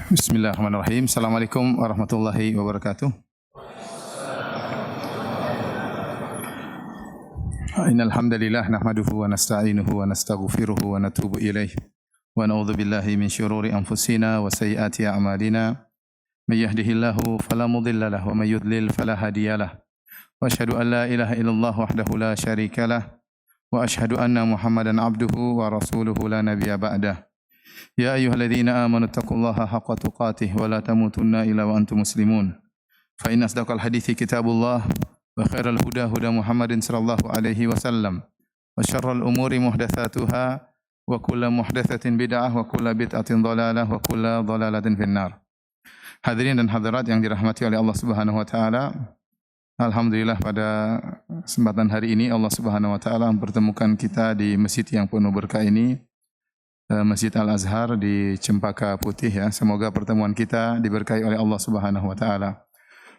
Bismillahirrahmanirrahim. Assalamualaikum warahmatullahi wabarakatuh. Innal hamdalillah nahmaduhu wa nasta'inuhu wa nastaghfiruhu wa natubu ilaih. Wa na'udzu billahi min syururi anfusina wa sayyiati a'malina. May yahdihillahu fala mudilla lahu wa may yudlil fala hadiyalah. Wa asyhadu an la ilaha illallah wahdahu la syarikalah wa asyhadu anna Muhammadan abduhu wa rasuluhu la nabiyya ba'dah. Ya ayyuhalladzina amanu taqullaha haqqa tuqatih wa la tamutunna illa wa antum muslimun. Fa inna asdaqal hadithi kitabullah wa khairal huda huda Muhammadin sallallahu alaihi wasallam wa syarrul umuri muhdatsatuha wa kullu muhdatsatin bid'ah wa kullu bid'atin dhalalah wa kullu dhalalatin finnar. Hadirin dan hadirat yang dirahmati oleh Allah Subhanahu wa taala, alhamdulillah pada kesempatan hari ini Allah Subhanahu wa taala mempertemukan kita di masjid yang penuh berkah ini, Masjid Al-Azhar di Cempaka Putih ya. Semoga pertemuan kita diberkahi oleh Allah Subhanahu wa taala.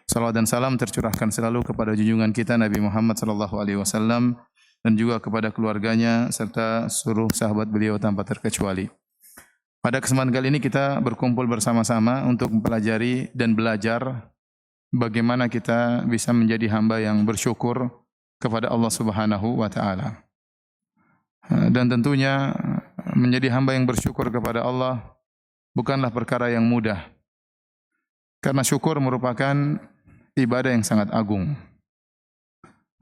Salawat dan salam tercurahkan selalu kepada junjungan kita Nabi Muhammad sallallahu alaihi wasallam dan juga kepada keluarganya serta seluruh sahabat beliau tanpa terkecuali. Pada kesempatan kali ini kita berkumpul bersama-sama untuk mempelajari dan belajar bagaimana kita bisa menjadi hamba yang bersyukur kepada Allah Subhanahu wa taala. Dan tentunya menjadi hamba yang bersyukur kepada Allah bukanlah perkara yang mudah. Karena syukur merupakan ibadah yang sangat agung.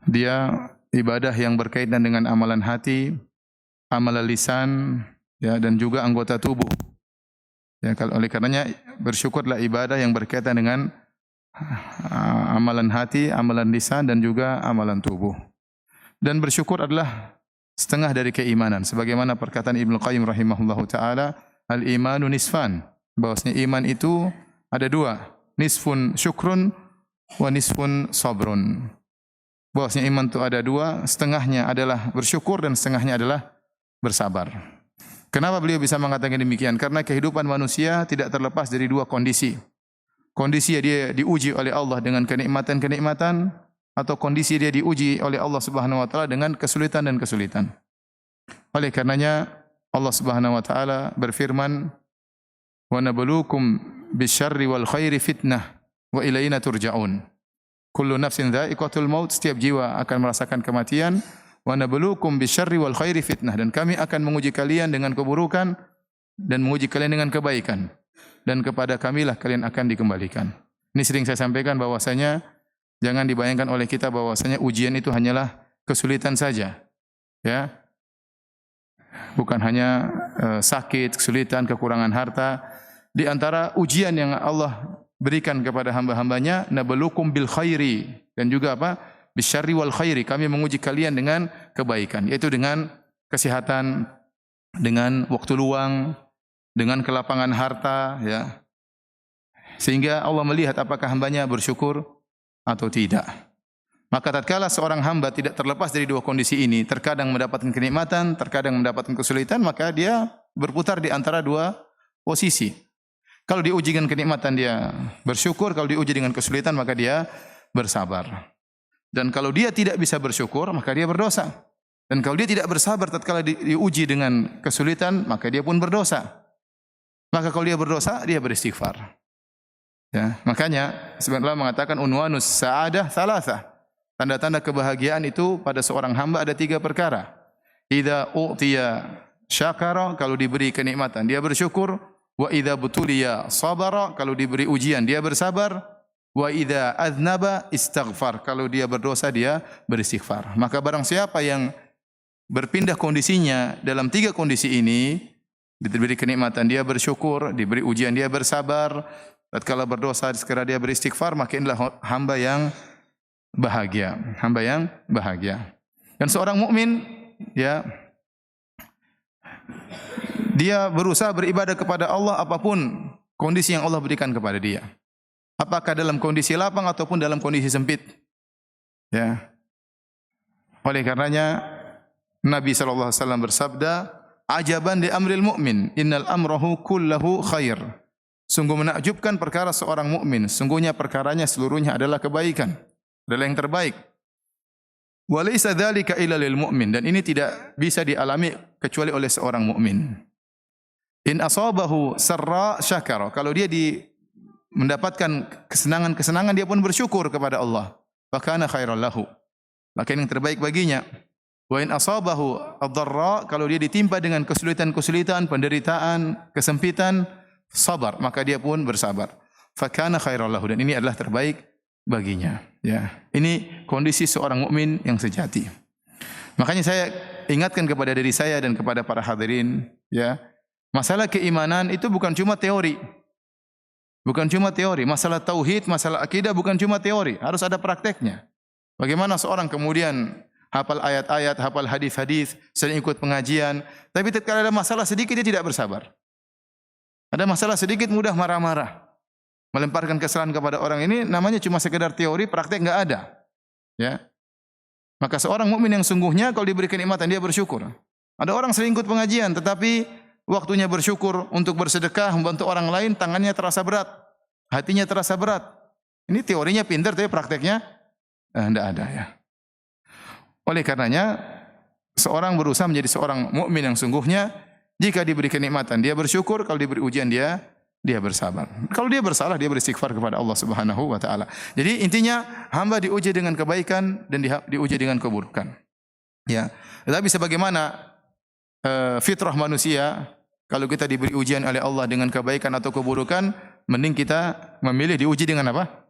Dia ibadah yang berkaitan dengan amalan hati, amalan lisan, ya, dan juga anggota tubuh. Ya, oleh karenanya bersyukurlah ibadah yang berkaitan dengan amalan hati, amalan lisan dan juga amalan tubuh. Dan bersyukur adalah setengah dari keimanan. Sebagaimana perkataan Ibnu Qayyim rahimahullahu taala, al-imanu nisfan. Bahwasanya iman itu ada dua, nisfun syukrun wa nisfun sabrun. Bahwasanya iman itu ada dua, setengahnya adalah bersyukur dan setengahnya adalah bersabar. Kenapa beliau bisa mengatakan demikian? Karena kehidupan manusia tidak terlepas dari dua kondisi. Kondisi dia diuji oleh Allah dengan kenikmatan-kenikmatan, atau kondisi dia diuji oleh Allah Subhanahu wa taala dengan kesulitan dan kesulitan. Oleh karenanya Allah Subhanahu wa taala berfirman, "Wa nabluukum bisyarri wal khairi fitnah wa ilaina turja'un." Kullu nafsin dha'iqatul maut, setiap jiwa akan merasakan kematian. Wa nabluukum bisyarri wal khairi fitnah, dan kami akan menguji kalian dengan keburukan dan menguji kalian dengan kebaikan. Dan kepada kamilah kalian akan dikembalikan. Ini sering saya sampaikan bahwasanya jangan dibayangkan oleh kita bahwasanya ujian itu hanyalah kesulitan saja. Ya. Bukan hanya sakit, kesulitan, kekurangan harta. Di antara ujian yang Allah berikan kepada hamba-hambanya, nabluukum bil khairi, dan juga apa? Bisyarri wal khairi, kami menguji kalian dengan kebaikan, yaitu dengan kesehatan, dengan waktu luang, dengan kelapangan harta, ya. Sehingga Allah melihat apakah hambanya bersyukur atau tidak. Maka tatkala seorang hamba tidak terlepas dari dua kondisi ini, terkadang mendapatkan kenikmatan, terkadang mendapatkan kesulitan, maka dia berputar di antara dua posisi. Kalau diuji dengan kenikmatan dia bersyukur, kalau diuji dengan kesulitan maka dia bersabar. Dan kalau dia tidak bisa bersyukur maka dia berdosa. Dan kalau dia tidak bersabar tatkala diuji dengan kesulitan maka dia pun berdosa. Maka kalau dia berdosa dia beristighfar. Ya, makanya sebenarnya mengatakan unwanus sa'adah thalatha. Tanda-tanda kebahagiaan itu pada seorang hamba ada tiga perkara. Idza u'tiya syakara, kalau diberi kenikmatan dia bersyukur. Wa idza butuliya sabara, kalau diberi ujian dia bersabar. Wa idza aznaba istaghfar, kalau dia berdosa dia beristighfar. Maka barang siapa yang berpindah kondisinya dalam tiga kondisi ini, diberi kenikmatan dia bersyukur, diberi ujian dia bersabar, tatkala berdosa segera dia beristighfar, maka inilah hamba yang bahagia, hamba yang bahagia. Dan seorang mukmin, ya, dia berusaha beribadah kepada Allah apapun kondisi yang Allah berikan kepada dia. Apakah dalam kondisi lapang ataupun dalam kondisi sempit. Ya. Oleh karenanya Nabi sallallahu alaihi wasallam bersabda, "Ajaban li amril mu'min, innal amrahu kullahu khair." Sungguh menakjubkan perkara seorang mukmin, sungguhnya perkaranya seluruhnya adalah kebaikan, adalah yang terbaik. Wa laisa dzalika illa lil mu'min, dan ini tidak bisa dialami kecuali oleh seorang mukmin. In asabahu sarra syakara. Kalau dia mendapatkan kesenangan-kesenangan, dia pun bersyukur kepada Allah. Fa kana khairan lahu. Maka yang terbaik baginya. Wa in asabahu ad-dharra, kalau dia ditimpa dengan kesulitan-kesulitan, penderitaan, kesempitan, sabar, maka dia pun bersabar. Fa kana khairan lahu, dan ini adalah terbaik baginya. Ya, ini kondisi seorang mukmin yang sejati. Makanya saya ingatkan kepada diri saya dan kepada para hadirin, ya, masalah keimanan itu bukan cuma teori. Bukan cuma teori, masalah tauhid, masalah akidah bukan cuma teori, harus ada prakteknya. Bagaimana seorang kemudian hafal ayat-ayat, hafal hadis-hadis, sering ikut pengajian, tapi tatkala ada masalah sedikit dia tidak bersabar. Ada masalah sedikit mudah marah-marah, melemparkan kesalahan kepada orang. Ini namanya cuma sekedar teori, praktek enggak ada. Ya. Maka seorang mukmin yang sungguhnya kalau diberi kenikmatan dia bersyukur. Ada orang sering ikut pengajian tetapi waktunya bersyukur untuk bersedekah, membantu orang lain, tangannya terasa berat, hatinya terasa berat. Ini teorinya pintar tapi prakteknya enggak ada, ya. Oleh karenanya seorang berusaha menjadi seorang mukmin yang sungguhnya. Jika diberi kenikmatan dia bersyukur, kalau diberi ujian dia bersabar. Kalau dia bersalah dia beristighfar kepada Allah Subhanahu wa taala. Jadi intinya hamba diuji dengan kebaikan dan diuji dengan keburukan. Ya. Tetapi sebagaimana fitrah manusia, kalau kita diberi ujian oleh Allah dengan kebaikan atau keburukan, mending kita memilih diuji dengan apa?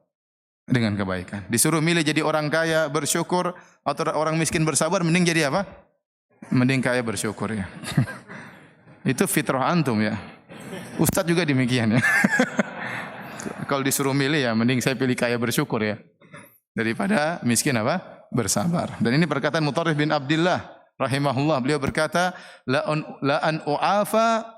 Dengan kebaikan. Disuruh milih jadi orang kaya bersyukur atau orang miskin bersabar, mending jadi apa? Mending kaya bersyukur, ya. Itu fitrah antum, ya. Ustadz juga demikian, ya. Kalau disuruh milih ya mending saya pilih kaya bersyukur, ya, daripada miskin apa? Bersabar. Dan ini perkataan Mutarrif bin Abdullah rahimahullah. Beliau berkata, la an u'afa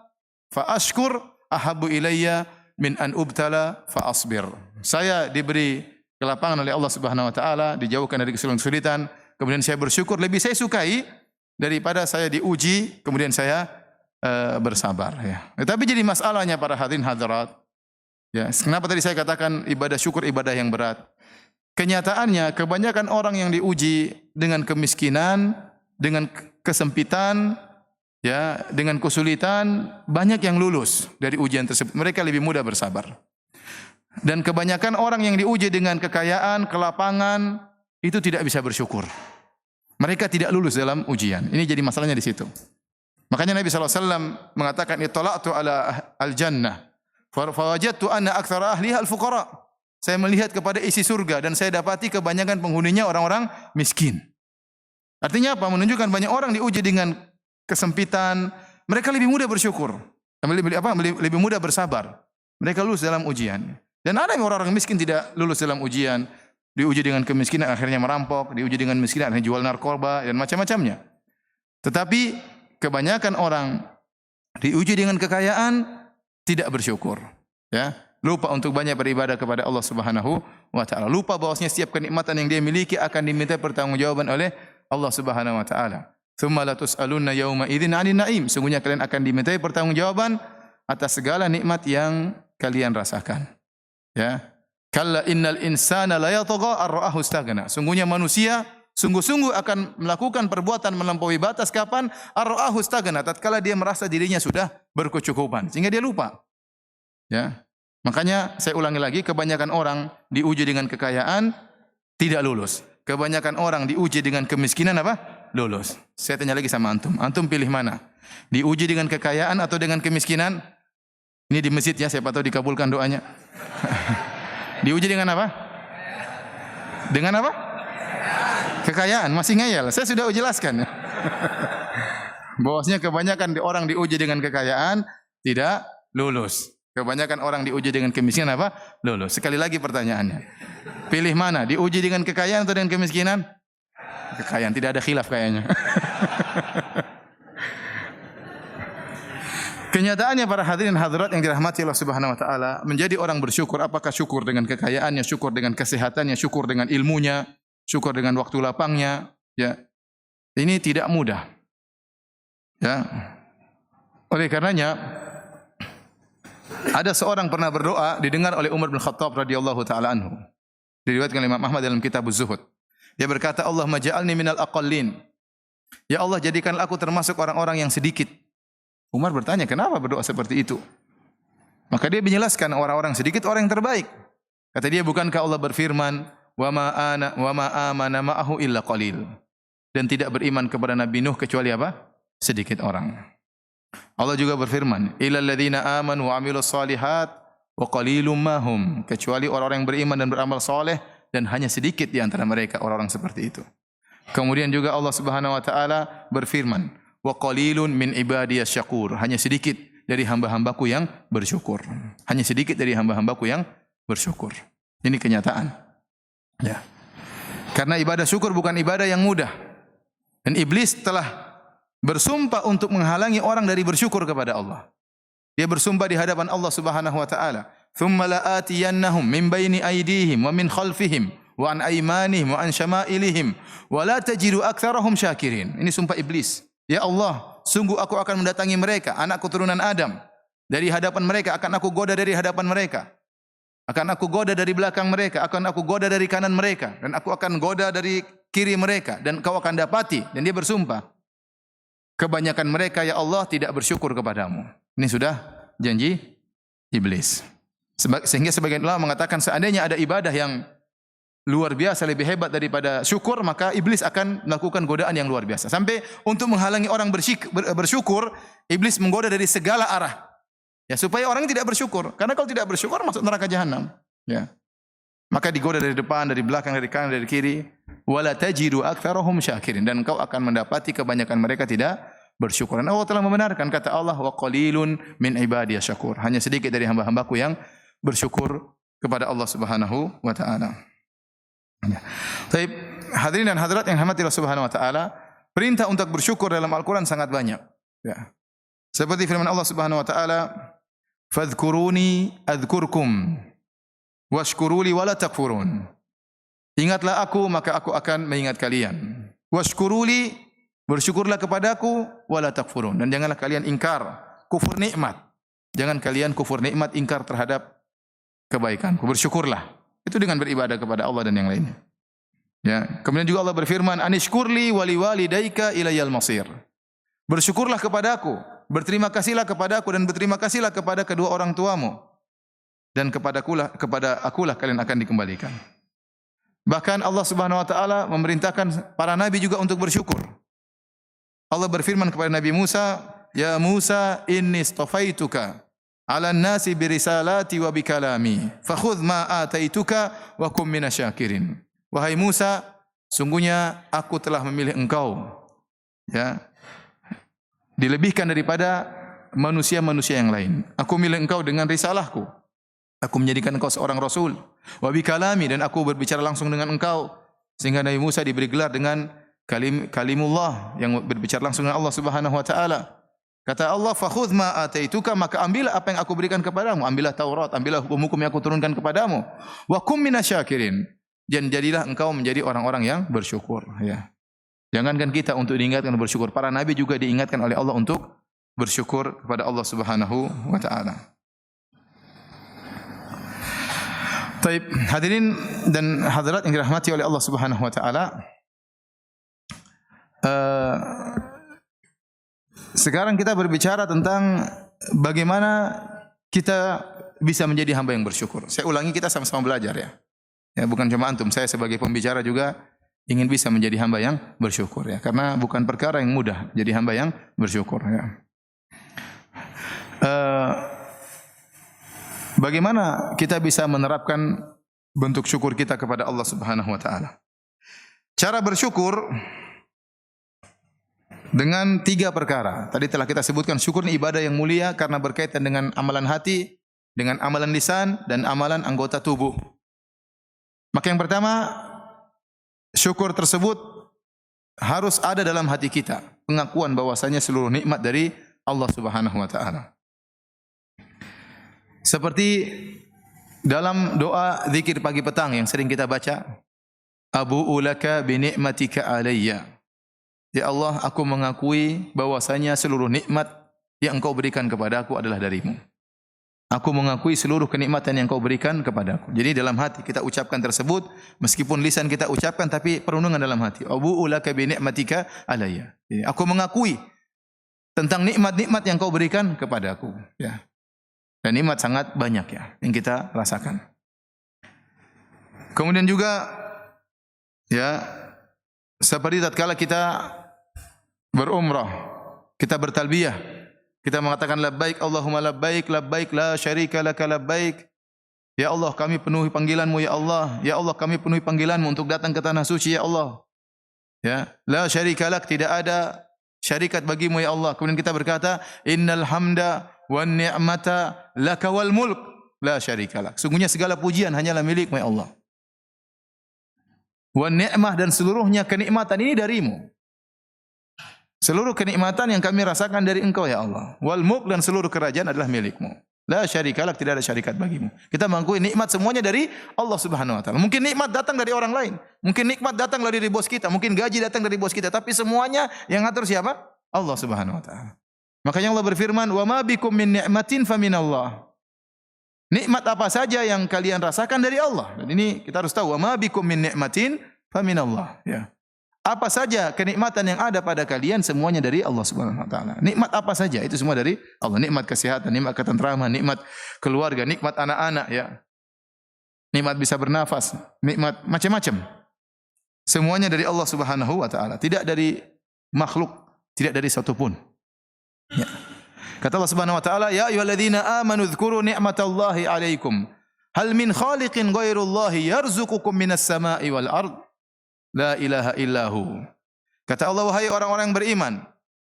fa ashkur ahabbu ilayya min an ubtala fa asbir. Saya diberi kelapangan oleh Allah Subhanahu wa taala, dijauhkan dari kesulitan, kemudian saya bersyukur, lebih saya sukai daripada saya diuji kemudian saya bersabar, ya. Tetapi jadi masalahnya para hadirin hadirat, ya, kenapa tadi saya katakan ibadah syukur ibadah yang berat? Kenyataannya kebanyakan orang yang diuji dengan kemiskinan, dengan kesempitan, ya, dengan kesulitan, banyak yang lulus dari ujian tersebut. Mereka lebih mudah bersabar. Dan kebanyakan orang yang diuji dengan kekayaan, kelapangan, itu tidak bisa bersyukur. Mereka tidak lulus dalam ujian. Ini jadi masalahnya di situ. Makanya Nabi SAW mengatakan, ittala'tu ala al-jannah, fawajadtu anna aktsara ahliha al-fuqara. Saya melihat kepada isi surga dan saya dapati kebanyakan penghuninya orang-orang miskin. Artinya apa? Menunjukkan banyak orang diuji dengan kesempitan, mereka lebih mudah bersyukur. Lebih mudah bersabar. Mereka lulus dalam ujian. Dan ada orang-orang miskin tidak lulus dalam ujian, diuji dengan kemiskinan akhirnya merampok, diuji dengan miskin akhirnya jual narkoba dan macam-macamnya. Tetapi kebanyakan orang diuji dengan kekayaan tidak bersyukur, ya. Lupa untuk banyak beribadah kepada Allah Subhanahu wa taala. Lupa bahwasanya setiap kenikmatan yang dia miliki akan diminta pertanggungjawaban oleh Allah Subhanahu wa taala. Tsumma la tus'alunna yauma idzin 'anil na'im. Sungguhnya kalian akan dimintai pertanggungjawaban atas segala nikmat yang kalian rasakan. Ya. Kalla innal insana la yatagha ar-ra'ahu istaghna. Sungguhnya manusia sungguh-sungguh akan melakukan perbuatan melampaui batas kapan? Ar-ra'ahu istaghna, tatkala dia merasa dirinya sudah berkecukupan sehingga dia lupa. Ya. Makanya saya ulangi lagi, kebanyakan orang diuji dengan kekayaan tidak lulus. Kebanyakan orang diuji dengan kemiskinan apa? Lulus. Saya tanya lagi sama antum. Antum pilih mana? Diuji dengan kekayaan atau dengan kemiskinan? Ini di masjid, ya, siapa tahu dikabulkan doanya. Diuji dengan apa? Dengan apa? Kekayaan. Masih ngeyel. Saya sudah jelaskan. Bahwasanya kebanyakan orang diuji dengan kekayaan tidak lulus. Kebanyakan orang diuji dengan kemiskinan apa? Lulus. Sekali lagi pertanyaannya. Pilih mana? Diuji dengan kekayaan atau dengan kemiskinan? Kekayaan. Tidak ada khilaf kayaknya. Kenyataannya para hadirin hadirat yang dirahmati Allah Subhanahu wa taala, menjadi orang bersyukur, apakah syukur dengan kekayaannya, syukur dengan kesehatannya, syukur dengan ilmunya, syukur dengan waktu lapangnya, ya. Ini tidak mudah. Ya. Oleh karenanya ada seorang pernah berdoa didengar oleh Umar bin Khattab radhiyallahu taala anhu. Diriwayatkan oleh Imam Ahmad dalam kitab Az-Zuhud. Dia berkata, "Allahumma ja'alni minal aqallin." Ya Allah, jadikanlah aku termasuk orang-orang yang sedikit. Umar bertanya, kenapa berdoa seperti itu? Maka dia menjelaskan orang-orang sedikit orang yang terbaik. Kata dia, bukankah Allah berfirman, wa ma amana ma'ahu illa qalil. Dan tidak beriman kepada Nabi Nuh kecuali apa? Sedikit orang. Allah juga berfirman, illal ladzina amanu wa amilus solihat wa qalilum mahum. Kecuali orang-orang yang beriman dan beramal soleh, dan hanya sedikit di antara mereka orang-orang seperti itu. Kemudian juga Allah Subhanahu wa taala berfirman, wa qalilun min ibadiyas syakur. Hanya sedikit dari hamba-hambaku yang bersyukur. Hanya sedikit dari hamba-hambaku yang bersyukur. Ini kenyataan. Ya. Karena ibadah syukur bukan ibadah yang mudah. Dan iblis telah bersumpah untuk menghalangi orang dari bersyukur kepada Allah. Dia bersumpah di hadapan Allah Subhanahu wa taala, "Tsumma la'atiyannahum min baini aydihim wa min khalfihim wa an aymanihim wa an syama'ilihim wa la tajidu aktsarahum syakirin." Ini sumpah iblis. Ya Allah, sungguh aku akan mendatangi mereka, anak keturunan Adam. Dari hadapan mereka, akan aku goda dari hadapan mereka. Akan aku goda dari belakang mereka, akan aku goda dari kanan mereka, dan aku akan goda dari kiri mereka, dan kau akan dapati. Dan dia bersumpah, kebanyakan mereka, ya Allah, tidak bersyukur kepadamu. Ini sudah janji iblis. Sehingga sebagian ulama mengatakan, seandainya ada ibadah yang luar biasa, lebih hebat daripada syukur, maka iblis akan melakukan godaan yang luar biasa. Sampai untuk menghalangi orang bersyukur, iblis menggoda dari segala arah. Ya, supaya orang tidak bersyukur. Karena kalau tidak bersyukur, masuk neraka jahanam. Ya. Maka digoda dari depan, dari belakang, dari kanan, dari kiri. Wala tajidu aktsarahum syakirin. Dan kau akan mendapati kebanyakan mereka tidak bersyukur. Dan Allah telah membenarkan, kata Allah, wa qalilun min ibadiyas syakur. Hanya sedikit dari hamba-hambaku yang bersyukur kepada Allah Subhanahu wa taala. Baik, hadirin dan hadirat yang dirahmati Allah Subhanahu wa taala, perintah untuk bersyukur dalam Al-Qur'an sangat banyak. Ya. Seperti firman Allah Subhanahu wa taala, "Fadhkuruni adzkurkum washkuruli wala takfurun." Ingatlah aku, maka aku akan mengingat kalian. Washkuruli, bersyukurlah kepadaku, wala takfurun, dan janganlah kalian ingkar kufur nikmat. Jangan kalian kufur nikmat, ingkar terhadap kebaikanku. Bersyukurlah. Itu dengan beribadah kepada Allah dan yang lainnya. Ya, kemudian juga Allah berfirman, "Anishkurli wali walidayka ilayal masir." Bersyukurlah kepadaku, berterima kasihlah kepadaku, dan berterima kasihlah kepada kedua orang tuamu, dan kepada akulah kalian akan dikembalikan. Bahkan Allah Subhanahu wa taala memerintahkan para nabi juga untuk bersyukur. Allah berfirman kepada Nabi Musa, "Ya Musa, inni istafaituka 'alan nasi birisalati wa bikalami, fakhudh ma ataituka wa kum minasyakirin." Wahai Musa, sungguhnya aku telah memilih engkau, ya, dilebihkan daripada manusia-manusia yang lain. Aku milih engkau dengan risalahku. Aku menjadikan engkau seorang rasul. Wa bikalami, dan aku berbicara langsung dengan engkau. Sehingga Nabi Musa diberi gelar dengan kalimullah, yang berbicara langsung dengan Allah Subhanahu wa taala. Kata Allah, "Fakhudh ma ataituka," maka ambillah apa yang aku berikan kepadamu, ambillah Taurat, ambillah hukum-hukum yang aku turunkan kepadamu. Wa kum minasyakirin, dan jadilah engkau menjadi orang-orang yang bersyukur, ya. Jangankan kita untuk diingatkan bersyukur, para nabi juga diingatkan oleh Allah untuk bersyukur kepada Allah Subhanahu wa taala. Baik, hadirin dan hadirat yang dirahmati oleh Allah Subhanahu wa taala. Sekarang kita berbicara tentang bagaimana kita bisa menjadi hamba yang bersyukur. Saya ulangi, kita sama-sama belajar, ya. Ya, bukan cuma antum, saya sebagai pembicara juga ingin bisa menjadi hamba yang bersyukur, ya. Karena bukan perkara yang mudah jadi hamba yang bersyukur, ya. Bagaimana kita bisa menerapkan bentuk syukur kita kepada Allah Subhanahu wa taala? Cara bersyukur dengan 3 perkara. Tadi telah kita sebutkan, syukur ini ibadah yang mulia karena berkaitan dengan amalan hati, dengan amalan lisan, dan amalan anggota tubuh. Maka yang pertama, syukur tersebut harus ada dalam hati kita, pengakuan bahwasanya seluruh nikmat dari Allah Subhanahu wa taala. Seperti dalam doa zikir pagi petang yang sering kita baca, "Abu'u laka bi ni'matika alayya." Ya Allah, aku mengakui bahwasanya seluruh nikmat yang Engkau berikan kepadaku adalah darimu. Aku mengakui seluruh kenikmatan yang Engkau berikan kepadaku. Jadi dalam hati kita ucapkan tersebut, meskipun lisan kita ucapkan tapi perenungan dalam hati. Abu'u laka bi ni'matika alayya. Aku mengakui tentang nikmat-nikmat yang kau berikan kepadaku, ya. Dan nikmat sangat banyak ya yang kita rasakan. Kemudian juga ya seperti tatkala kita berumrah, kita bertalbiyah, kita mengatakan labbaik Allahumma labbaik, labbaik la syarika laka labbaik. Ya Allah, kami penuhi panggilan-Mu ya Allah. Ya Allah, kami penuhi panggilan-Mu untuk datang ke tanah suci ya Allah. Ya, la syarika lak, tidak ada syarikat bagimu ya Allah. Kemudian kita berkata, innal hamda wan ni'mata laka wal mulk la syarika lak. Sungguhnya segala pujian hanyalah milik-Mu ya Allah. Wan ni'mah, dan seluruhnya kenikmatan ini darimu. Seluruh kenikmatan yang kami rasakan dari Engkau ya Allah. Wal mulk, dan seluruh kerajaan adalah milik-Mu. La syarika lak, tidak ada syarikat bagimu. Kita mengakui nikmat semuanya dari Allah Subhanahu wa taala. Mungkin nikmat datang dari orang lain, mungkin nikmat datang dari bos kita, mungkin gaji datang dari bos kita, tapi semuanya yang ngatur siapa? Allah Subhanahu wa taala. Makanya Allah berfirman, "Wa ma bikum min ni'matin faminallah." Nikmat apa saja yang kalian rasakan dari Allah. Dan ini kita harus tahu, "Wa ma bikum min ni'matin faminallah." Ya. Apa saja kenikmatan yang ada pada kalian semuanya dari Allah Subhanahu wa taala. Nikmat apa saja itu semua dari Allah. Nikmat kesehatan, nikmat ketentraman, nikmat keluarga, nikmat anak-anak ya. Nikmat bisa bernafas, nikmat macam-macam. Semuanya dari Allah Subhanahu wa taala, tidak dari makhluk, tidak dari satu pun. Ya. Kata Allah Subhanahu wa taala, "Ya ayyuhalladzina amanu dzkuru ni'matallahi 'alaikum. Hal min khaliqin ghairullahi yarzuqukum minas sama'i wal ard." La ilaha illahu. Kata Allah, wahai orang-orang yang beriman,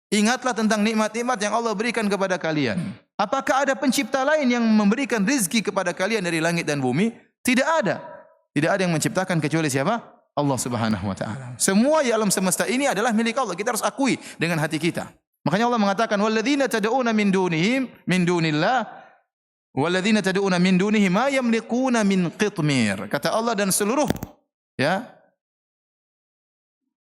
ingatlah tentang nikmat-nikmat yang Allah berikan kepada kalian. Apakah ada pencipta lain yang memberikan rizki kepada kalian dari langit dan bumi? Tidak ada. Tidak ada yang menciptakan kecuali siapa? Allah Subhanahu wa taala. Semua di alam semesta ini adalah milik Allah. Kita harus akui dengan hati kita. Makanya Allah mengatakan, walladzina tad'una min dunillah walladzina tad'una min dunihi ma yamliquna min qitmir. Kata Allah, dan seluruh ya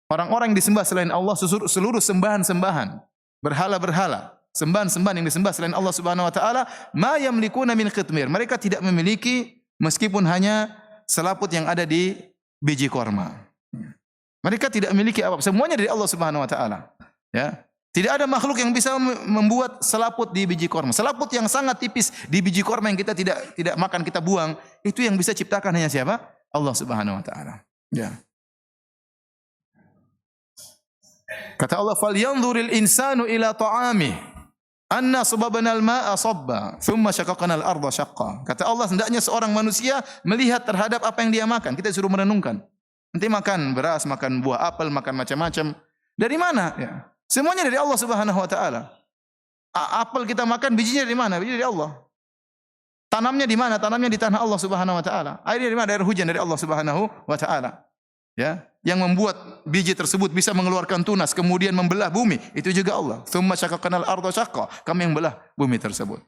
orang-orang yang disembah selain Allah, seluruh sembahan-sembahan, berhala-berhala, sembahan-sembahan yang disembah selain Allah Subhanahu wa taala, ma yamlikuna min qitmir. Mereka tidak memiliki meskipun hanya selaput yang ada di biji korma. Mereka tidak memiliki apa-apa, semuanya dari Allah Subhanahu wa taala. Ya. Tidak ada makhluk yang bisa membuat selaput di biji korma. Selaput yang sangat tipis di biji korma yang kita tidak makan, kita buang, itu yang bisa ciptakan hanya siapa? Allah Subhanahu wa taala. Ya. Kata Allah, "Falyanzuril insanu ila ta'amih, anna sababnal ma'a sabba, thumma syaqaqnal arda syaqqa." Kata Allah, hendaknya seorang manusia melihat terhadap apa yang dia makan. Kita disuruh merenungkan. Nanti makan beras, makan buah apel, makan macam-macam. Dari mana? Ya. Semuanya dari Allah Subhanahu wa taala. Apel kita makan, bijinya dari mana? Biji dari Allah. Tanamnya di mana? Tanamnya di tanah Allah Subhanahu wa taala. Airnya dari mana? Air hujan dari Allah Subhanahu wa taala. Ya, yang membuat biji tersebut bisa mengeluarkan tunas kemudian membelah bumi, itu juga Allah. Tsumma syaqaqnal arda syaqqa, kami yang belah bumi tersebut.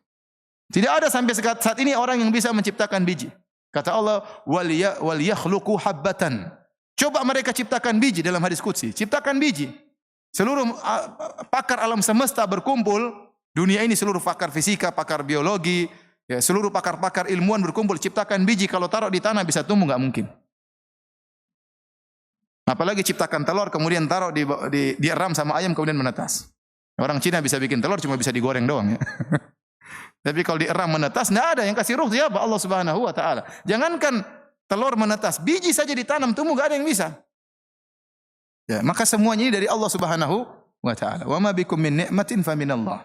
Tidak ada sampai saat ini orang yang bisa menciptakan biji. Kata Allah, wal yakhluqu habbatan. Coba mereka ciptakan biji dalam hadis qudsi, ciptakan biji. Seluruh pakar alam semesta berkumpul, dunia ini seluruh pakar fisika, pakar biologi, ya, seluruh pakar-pakar ilmuwan berkumpul ciptakan biji, kalau taruh di tanah bisa tumbuh, enggak mungkin. Apalagi ciptakan telur kemudian taruh dieram sama ayam kemudian menetas. Orang Cina bisa bikin telur cuma bisa digoreng doang ya. Tapi kalau dieram menetas enggak ada yang kasih ruh siapa? Allah Subhanahu wa taala. Jangankan telur menetas, biji saja ditanam tumbuh enggak ada yang bisa. Ya, maka semuanya ini dari Allah Subhanahu wa taala. Wa ma bikum min ni'matin faminallah.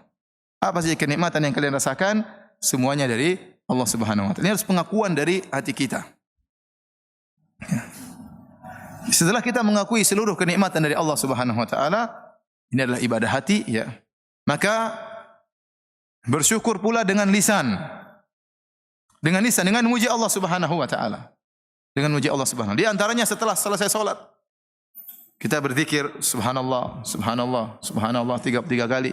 Apa saja kenikmatan yang kalian rasakan semuanya dari Allah Subhanahu wa taala. Ini harus pengakuan dari hati kita. Ya. Setelah kita mengakui seluruh kenikmatan dari Allah Subhanahu wa taala, ini adalah ibadah hati ya. Maka bersyukur pula dengan lisan. Dengan lisan, dengan memuji Allah Subhanahu wa taala. Dengan memuji Allah Subhanahu. Di antaranya setelah selesai salat kita berzikir subhanallah, subhanallah, subhanallah 3 kali.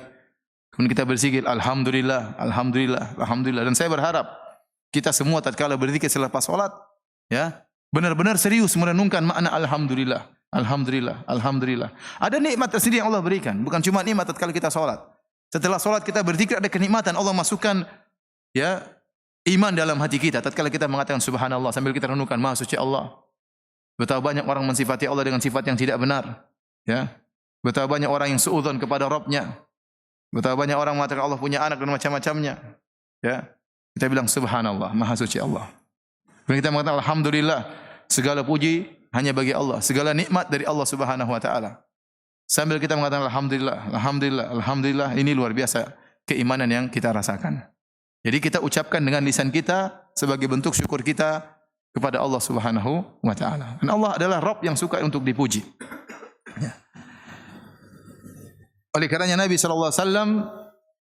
Kemudian kita berzikir alhamdulillah, alhamdulillah, alhamdulillah. Dan saya berharap kita semua tatkala berzikir selepas salat ya, benar-benar serius merenungkan makna alhamdulillah, alhamdulillah, alhamdulillah. Ada nikmat tersendiri yang Allah berikan, bukan cuma nikmat tatkala kita salat. Setelah salat kita berzikir ada kenikmatan, Allah masukkan ya iman dalam hati kita tatkala kita mengatakan subhanallah sambil kita renungkan maha suci Allah. Betapa banyak orang mensifati Allah dengan sifat yang tidak benar, ya. Betapa banyak orang yang suudzon kepada Rabbnya. Betapa banyak orang mengatakan Allah punya anak dan macam-macamnya. Ya. Kita bilang subhanallah, maha suci Allah. Dan kita mengatakan alhamdulillah, segala puji hanya bagi Allah, segala nikmat dari Allah Subhanahu wa taala. Sambil kita mengatakan alhamdulillah, alhamdulillah, alhamdulillah, ini luar biasa keimanan yang kita rasakan. Jadi kita ucapkan dengan lisan kita sebagai bentuk syukur kita kepada Allah Subhanahu wa taala. Dan Allah adalah Rabb yang suka untuk dipuji. Ya. Oleh karenanya Nabi sallallahu alaihi wasallam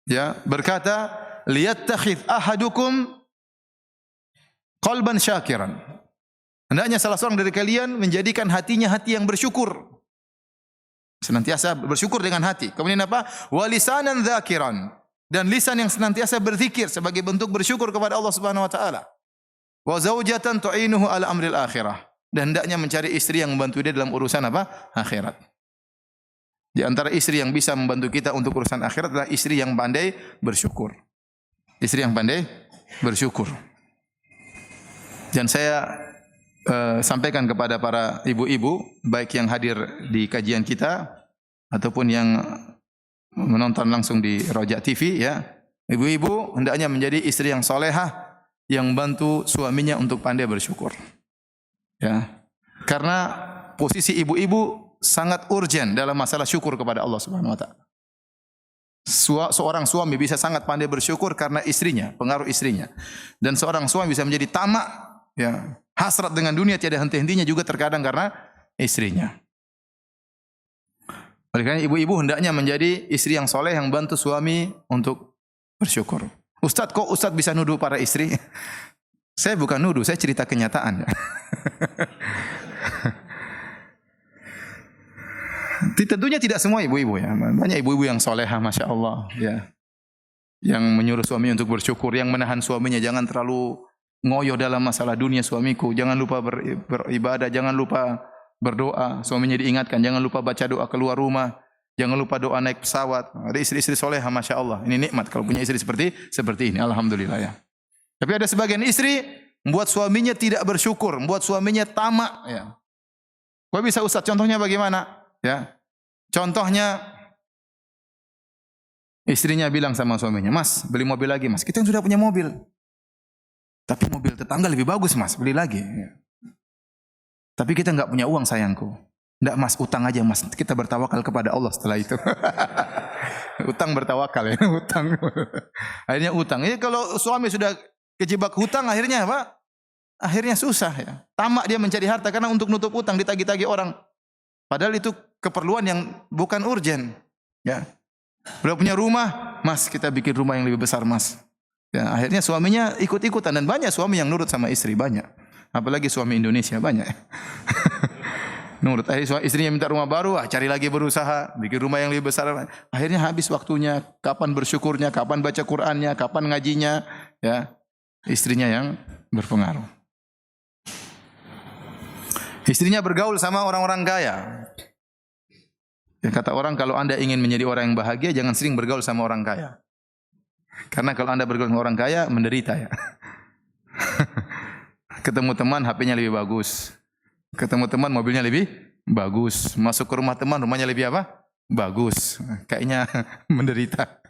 ya berkata, "Liyattakhidh ahadukum qalban syakiran." Hendaknya salah seorang dari kalian menjadikan hatinya hati yang bersyukur. Senantiasa bersyukur dengan hati. Kemudian apa? Wa lisanan dzakiran. Dan lisan yang senantiasa berzikir sebagai bentuk bersyukur kepada Allah Subhanahu wa taala. Wa zaujatan tu'inuhu ala amril akhirah. Dan hendaknya mencari istri yang membantu dia dalam urusan apa? Akhirat. Di antara istri yang bisa membantu kita untuk urusan akhirat adalah istri yang pandai bersyukur. Istri yang pandai bersyukur. Dan saya sampaikan kepada para ibu-ibu, baik yang hadir di kajian kita ataupun yang menonton langsung di Roja TV, ya. Ibu-ibu hendaknya menjadi istri yang solehah, yang membantu suaminya untuk pandai bersyukur. Ya. Karena posisi ibu-ibu sangat urgent dalam masalah syukur kepada Allah Subhanahu wa taala. Seorang suami bisa sangat pandai bersyukur karena istrinya, pengaruh istrinya. Dan seorang suami bisa menjadi tamak, ya, hasrat dengan dunia tiada henti-hentinya juga terkadang karena istrinya. Oleh karena ibu-ibu hendaknya menjadi istri yang soleh yang bantu suami untuk bersyukur. Ustadz, kok Ustadz bisa nuduh para istri? Saya bukan nuduh, saya cerita kenyataan. Tentunya tidak semua ibu-ibu, ya. Banyak ibu-ibu yang soleha, masya Allah, ya. Yang menyuruh suami untuk bersyukur, yang menahan suaminya jangan terlalu ngoyo dalam masalah dunia suamiku, jangan lupa beribadah, jangan lupa berdoa. Suaminya diingatkan, jangan lupa baca doa keluar rumah, jangan lupa doa naik pesawat. Ada istri-istri soleha, masya Allah. Ini nikmat kalau punya istri seperti ini, alhamdulillah, ya. Tapi ada sebagian istri membuat suaminya tidak bersyukur, membuat suaminya tamak, ya. Kok bisa Ustaz? Contohnya bagaimana? Ya, contohnya istrinya bilang sama suaminya, "Mas, beli mobil lagi, Mas. Kita yang sudah punya mobil. Tapi mobil tetangga lebih bagus, Mas. Beli lagi." Ya. Tapi kita enggak punya uang, sayangku. "Enggak, Mas, utang aja, Mas. Kita bertawakal kepada Allah setelah itu." Utang bertawakal, ya, utang. Akhirnya utang. Ya, kalau suami sudah kejebak hutang, akhirnya apa? Akhirnya susah, ya. Tamak dia mencari harta karena untuk nutup utang ditagih-tagih orang. Padahal itu keperluan yang bukan urgen. Ya. Beliau punya rumah, "Mas, kita bikin rumah yang lebih besar, Mas." Ya, akhirnya suaminya ikut-ikutan, dan banyak suami yang nurut sama istri, banyak. Apalagi suami Indonesia, banyak. Nurut. Akhirnya istrinya minta rumah baru, cari lagi berusaha, bikin rumah yang lebih besar. Akhirnya habis waktunya, kapan bersyukurnya, kapan baca Qur'annya, kapan ngajinya, ya. Istrinya yang berpengaruh. Istrinya bergaul sama orang-orang kaya. Ya, kata orang, kalau Anda ingin menjadi orang yang bahagia, jangan sering bergaul sama orang kaya. Karena kalau Anda bergaul sama orang kaya, menderita, ya. Ketemu teman, HP-nya lebih bagus. Ketemu teman, mobilnya lebih bagus. Masuk ke rumah teman, rumahnya lebih apa? Bagus. Kayaknya menderita.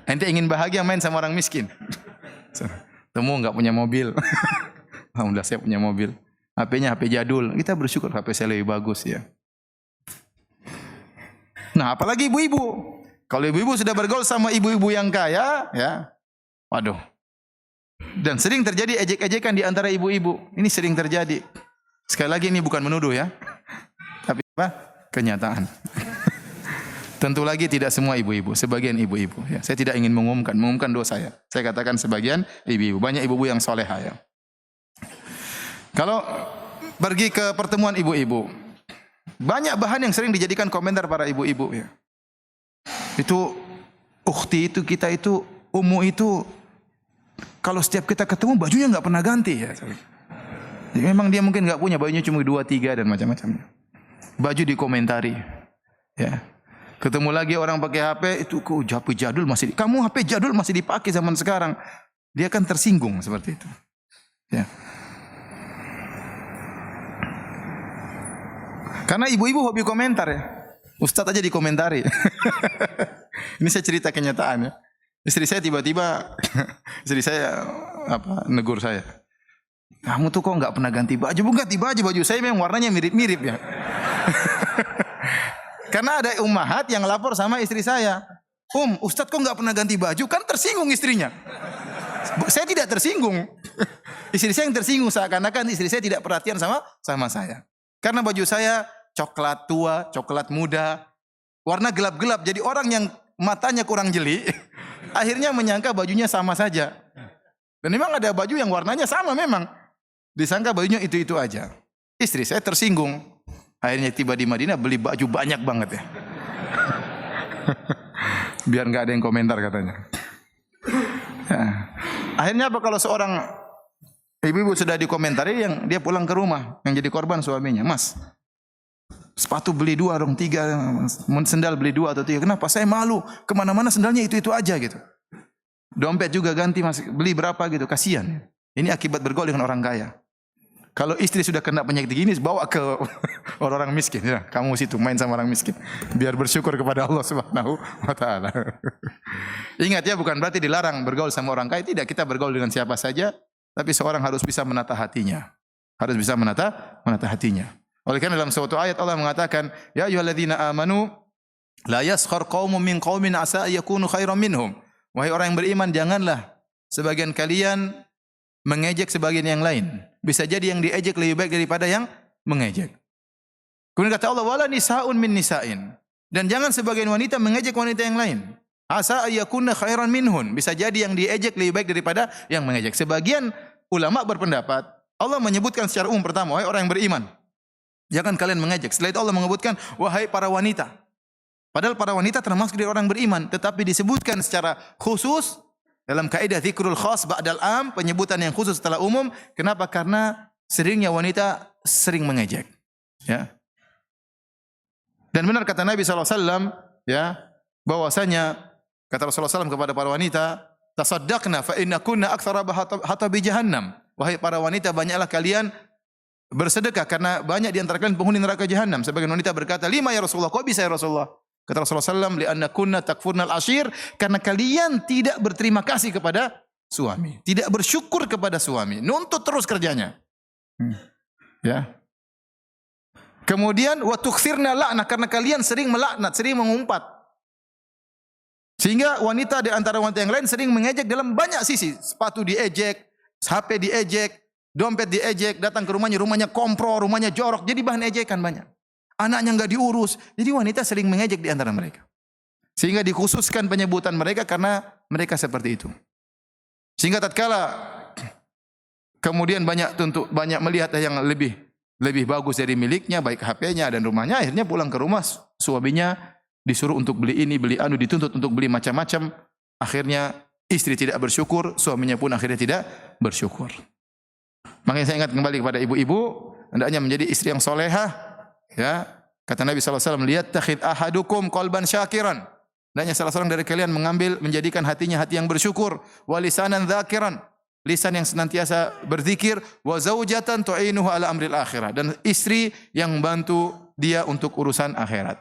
Ente ingin bahagia, main sama orang miskin. Temu nggak punya mobil. Alhamdulillah saya punya mobil. HP-nya HP jadul. Kita bersyukur HP saya lebih bagus, ya. Nah, apalagi ibu-ibu. Kalau ibu-ibu sudah bergaul sama ibu-ibu yang kaya, ya. Waduh. Dan sering terjadi ejek-ejekan di antara ibu-ibu. Ini sering terjadi. Sekali lagi ini bukan menuduh, ya. Tapi apa? Kenyataan. Tentu lagi tidak semua ibu-ibu, sebagian ibu-ibu, ya. Saya tidak ingin mengumumkan dosa, ya. Saya katakan sebagian ibu-ibu. Banyak ibu-ibu yang soleha, ya. Kalau pergi ke pertemuan ibu-ibu, banyak bahan yang sering dijadikan komentar para ibu-ibu, ya. Itu ukhti itu, kita itu, ummu itu, kalau setiap kita ketemu bajunya nggak pernah ganti, ya. Jadi memang dia mungkin nggak punya, bajunya cuma 2, 3 dan macam-macamnya. Baju dikomentari, ya. Ketemu lagi orang pakai HP, itu kok HP jadul masih, kamu HP jadul masih dipakai zaman sekarang. Dia kan tersinggung seperti itu, ya. Karena ibu-ibu hobi komentar, ya. Ustadz aja dikomentari. Ini saya cerita kenyataan ya. Istri saya tiba-tiba, istri saya negur saya. Kamu tuh kok nggak pernah ganti baju? Bukan ganti baju saya memang warnanya mirip-mirip ya. Karena ada ummahat yang lapor sama istri saya. Ustadz kok nggak pernah ganti baju? Kan tersinggung istrinya. Saya tidak tersinggung. Istri saya yang tersinggung seakan-akan istri saya tidak perhatian sama saya. Karena baju saya coklat tua, coklat muda, warna gelap-gelap. Jadi orang yang matanya kurang jeli, akhirnya menyangka bajunya sama saja. Dan memang ada baju yang warnanya sama memang. Disangka bajunya itu-itu aja. Istri saya tersinggung. Akhirnya tiba di Madinah beli baju banyak banget ya. Biar nggak ada yang komentar katanya. Akhirnya apa kalau seorang ibu-ibu sudah dikomentari yang dia pulang ke rumah yang jadi korban suaminya, Mas, sepatu beli 2 dong, 3, sendal beli 2 atau 3. Kenapa? Saya malu, kemana-mana sendalnya itu aja gitu. Dompet juga ganti, Mas, beli berapa gitu, kasihan. Ini akibat bergaul dengan orang kaya. Kalau istri sudah kena penyakit gini, bawa ke orang miskin. Ya, kamu situ main sama orang miskin, biar bersyukur kepada Allah Subhanahu wa Ta'ala. Ingat ya, bukan berarti dilarang bergaul sama orang kaya. Tidak, kita bergaul dengan siapa saja, tapi seorang harus bisa menata hatinya. Harus bisa menata hatinya. Oleh karena dalam suatu ayat Allah mengatakan, ya ayyuhalladzina amanu la yaskhar qaumun min qaumin asa yakunu khairan minhum. Wahai orang yang beriman, janganlah sebagian kalian mengejek sebagian yang lain. Bisa jadi yang diejek lebih baik daripada yang mengejek. Kemudian kata Allah, wala nisaun min nisain. Dan jangan sebagian wanita mengejek wanita yang lain. Asa ayakunna khairan minhun. Bisa jadi yang diejek lebih baik daripada yang mengejek. Sebagian ulama berpendapat, Allah menyebutkan secara umum pertama, wahai orang yang beriman, jangan kalian mengejek. Setelah itu Allah menyebutkan, wahai para wanita. Padahal para wanita termasuk dari orang beriman, tetapi disebutkan secara khusus dalam kaidah dzikrul khas ba'dal am, penyebutan yang khusus setelah umum. Kenapa? Karena seringnya wanita sering mengejek. Ya. Dan benar kata Nabi SAW, ya, bahwasanya kata Rasulullah SAW kepada para wanita, tasaddaqna fa innakunna aktsara hatabi jahannam. Wahai para wanita, banyaklah kalian bersedekah karena banyak di antara kalian penghuni neraka jahanam. Sebagian wanita berkata, lima ya Rasulullah, kok bisa ya Rasulullah? Kata Rasulullah SAW, li'anna kunna takfurnal ashir, karena kalian tidak berterima kasih kepada suami, tidak bersyukur kepada suami, nuntut terus kerjanya. Ya. Kemudian wa tukthirna la'nah, karena kalian sering melaknat, sering mengumpat. Sehingga wanita di antara wanita yang lain sering mengejek dalam banyak sisi. Sepatu diejek, HP diejek, dompet diejek, datang ke rumahnya kompro, rumahnya jorok, jadi bahan ejekan banyak. Anaknya enggak diurus. Jadi wanita sering mengejek di antara mereka. Sehingga dikhususkan penyebutan mereka karena mereka seperti itu. Sehingga tatkala kemudian banyak melihat yang lebih bagus dari miliknya, baik HP-nya dan rumahnya, akhirnya pulang ke rumah suaminya disuruh untuk beli ini, beli anu, dituntut untuk beli macam-macam. Akhirnya istri tidak bersyukur, suaminya pun akhirnya tidak bersyukur. Makanya saya ingat kembali kepada ibu-ibu, hendaknya menjadi istri yang solehah. Ya, kata Nabi SAW, liyattakhid ahadukum qalban syakiran. Hendaknya salah seorang dari kalian menjadikan hatinya hati yang bersyukur, wa lisanan dzakiran, lisan yang senantiasa berzikir, wa zaujatan tu'inuhu ala amril akhirah, dan istri yang membantu dia untuk urusan akhirat.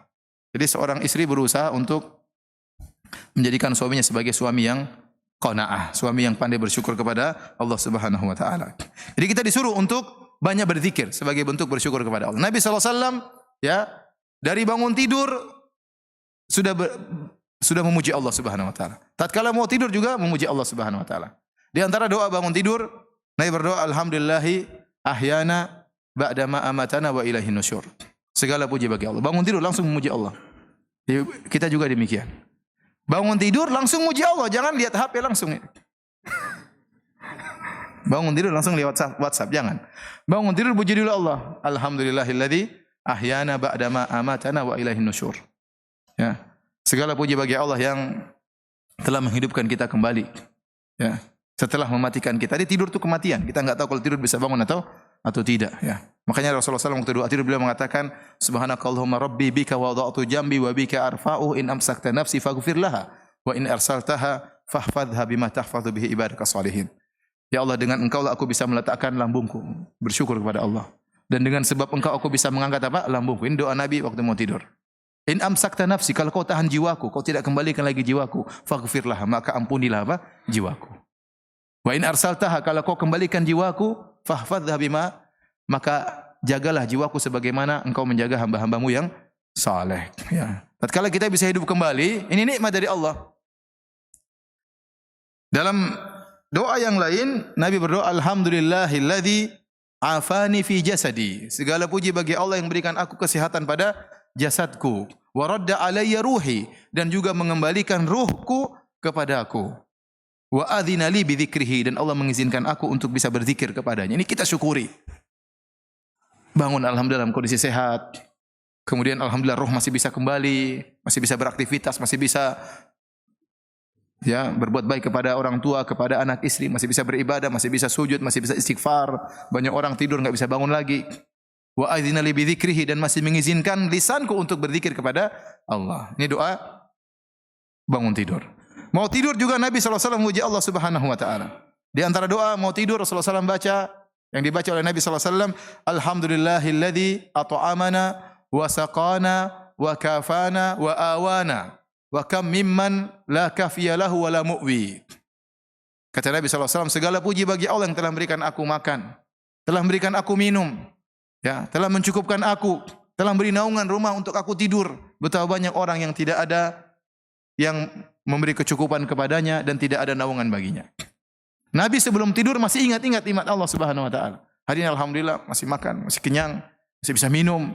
Jadi seorang istri berusaha untuk menjadikan suaminya sebagai suami yang qanaah, suami yang pandai bersyukur kepada Allah Subhanahu wa taala. Jadi kita disuruh untuk banyak berzikir sebagai bentuk bersyukur kepada Allah. Nabi SAW, ya, dari bangun tidur sudah memuji Allah Subhanahu wa taala. Tatkala mau tidur juga memuji Allah Subhanahu wa taala. Di antara doa bangun tidur, Nabi berdoa, alhamdulillahi ahyana ba'da ma amatana wa ilaihin nusyur. Segala puji bagi Allah. Bangun tidur langsung memuji Allah. Kita juga demikian. Bangun tidur langsung memuji Allah, jangan lihat HP langsung. Bangun tidur langsung lihat WhatsApp, jangan. Bangun tidur puji dulu Allah. Alhamdulillahilladzi ahyana ba'da ma amatana wa ilaihin nusyur. Ya. Segala puji bagi Allah yang telah menghidupkan kita kembali. Ya. Setelah mematikan kita. Jadi tidur itu kematian. Kita enggak tahu kalau tidur bisa bangun atau tidak, ya. Makanya Rasulullah SAW waktu doa tidur beliau mengatakan, subhanakallahumma rabbi bika wada'tu jambi wa bika arfa'u in amsakta nafsi faghfir laha wa in arsaltaha fahfadha bima tahfadhu bihi ibadaka shalihin. Ya Allah, dengan Engkau lah aku bisa meletakkan lambungku, bersyukur kepada Allah. Dan dengan sebab Engkau aku bisa mengangkat apa? Lambungku. Ini doa Nabi waktu mau tidur. In amsakta nafsi, kalau kau tahan jiwaku, kau tidak kembalikan lagi jiwaku, faghfirlah, maka ampunilah apa? Jiwaku. Wa in arsaltaha, kalau kau kembalikan jiwaku, fahfadha bima, maka jagalah jiwaku sebagaimana engkau menjaga hamba-hambamu yang saleh. Ya. Tatkala kita bisa hidup kembali, ini nikmat dari Allah. Dalam doa yang lain, Nabi berdoa, alhamdulillahilladzi afani fi jasadi. Segala puji bagi Allah yang berikan aku kesehatan pada jasadku. Wa radda alayya ruhi, dan juga mengembalikan ruhku kepada aku. Wa adzina li bi dzikrihi, dan Allah mengizinkan aku untuk bisa berzikir kepadanya. Ini kita syukuri. Bangun alhamdulillah dalam kondisi sehat. Kemudian alhamdulillah roh masih bisa kembali, masih bisa beraktivitas, masih bisa ya berbuat baik kepada orang tua, kepada anak istri, masih bisa beribadah, masih bisa sujud, masih bisa istighfar. Banyak orang tidur enggak bisa bangun lagi. Wa adzina li bi dzikrihi, dan masih mengizinkan lisanku untuk berzikir kepada Allah. Ini doa bangun tidur. Mau tidur juga Nabi SAW memuji Allah Subhanahu wa taala. Di antara doa mau tidur Rasulullah SAW baca, yang dibaca oleh Nabi SAW, alhamdulillahilladzi at'amana wa saqana wa kafana wa awana wa kam mimman la kafiya lahu wa la mu'wi. Kata Nabi SAW, segala puji bagi Allah yang telah memberikan aku makan, telah memberikan aku minum, ya, telah mencukupkan aku, telah beri naungan rumah untuk aku tidur. Betapa banyak orang yang tidak ada yang memberi kecukupan kepadanya dan tidak ada naungan baginya. Nabi sebelum tidur masih ingat-ingat nikmat Allah Subhanahu wa taala. Hari ini alhamdulillah masih makan, masih kenyang, masih bisa minum.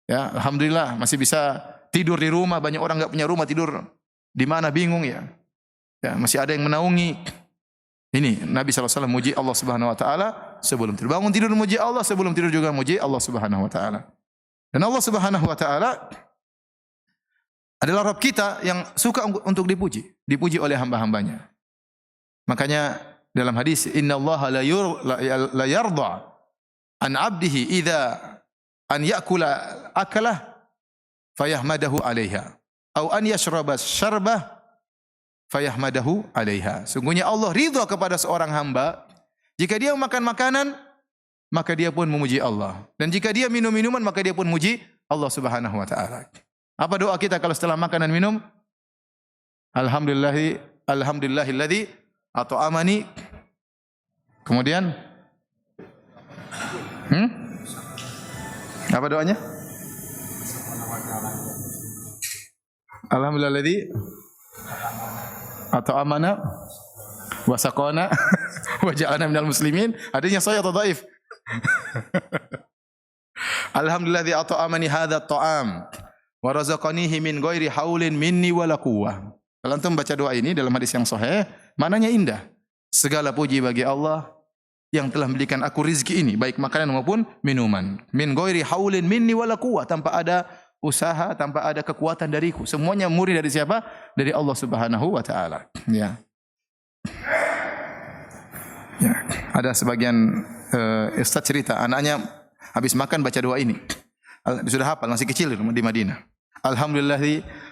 Ya, alhamdulillah masih bisa tidur di rumah. Banyak orang enggak punya rumah, tidur di mana bingung ya. Ya, masih ada yang menaungi. Ini Nabi SAW muji Allah Subhanahu wa taala sebelum tidur. Bangun tidur muji Allah, sebelum tidur juga muji Allah Subhanahu wa taala. Dan Allah Subhanahu wa taala adalah Rabb kita yang suka untuk dipuji oleh hamba-hambanya. Makanya dalam hadis, innallaha la yarda an 'abdihi idza an ya'kula akalah fayahmadahu 'alaiha aw an yashraba syarbah fayahmadahu 'alaiha. Sungguhnya Allah ridha kepada seorang hamba jika dia makan makanan maka dia pun memuji Allah, dan jika dia minum minuman maka dia pun muji Allah Subhanahu wa taala. Apa doa kita kalau setelah makan dan minum? Alhamdulillahilladzi at'amani. Kemudian apa doanya? Alhamdulillahilladzi at'amana wa saqana wa ja'alna minal muslimin. Hadisnya sahih atau dhaif? Alhamdulillahilladzi at'amani hadzal ta'am wa razaqanihi min ghairi haulin minni wala quwwah. Kalau antum baca doa ini dalam hadis yang sahih, maknanya indah. Segala puji bagi Allah yang telah memberikan aku rizki ini, baik makanan maupun minuman. Min ghairi haulin minni wala quwwah, tanpa ada usaha, tanpa ada kekuatan dariku. Semuanya murni dari siapa? Dari Allah Subhanahu wa taala. Ya. Ya, ada sebagian ustaz cerita anaknya habis makan baca doa ini. Sudah hafal, masih kecil di Madinah. Alhamdulillah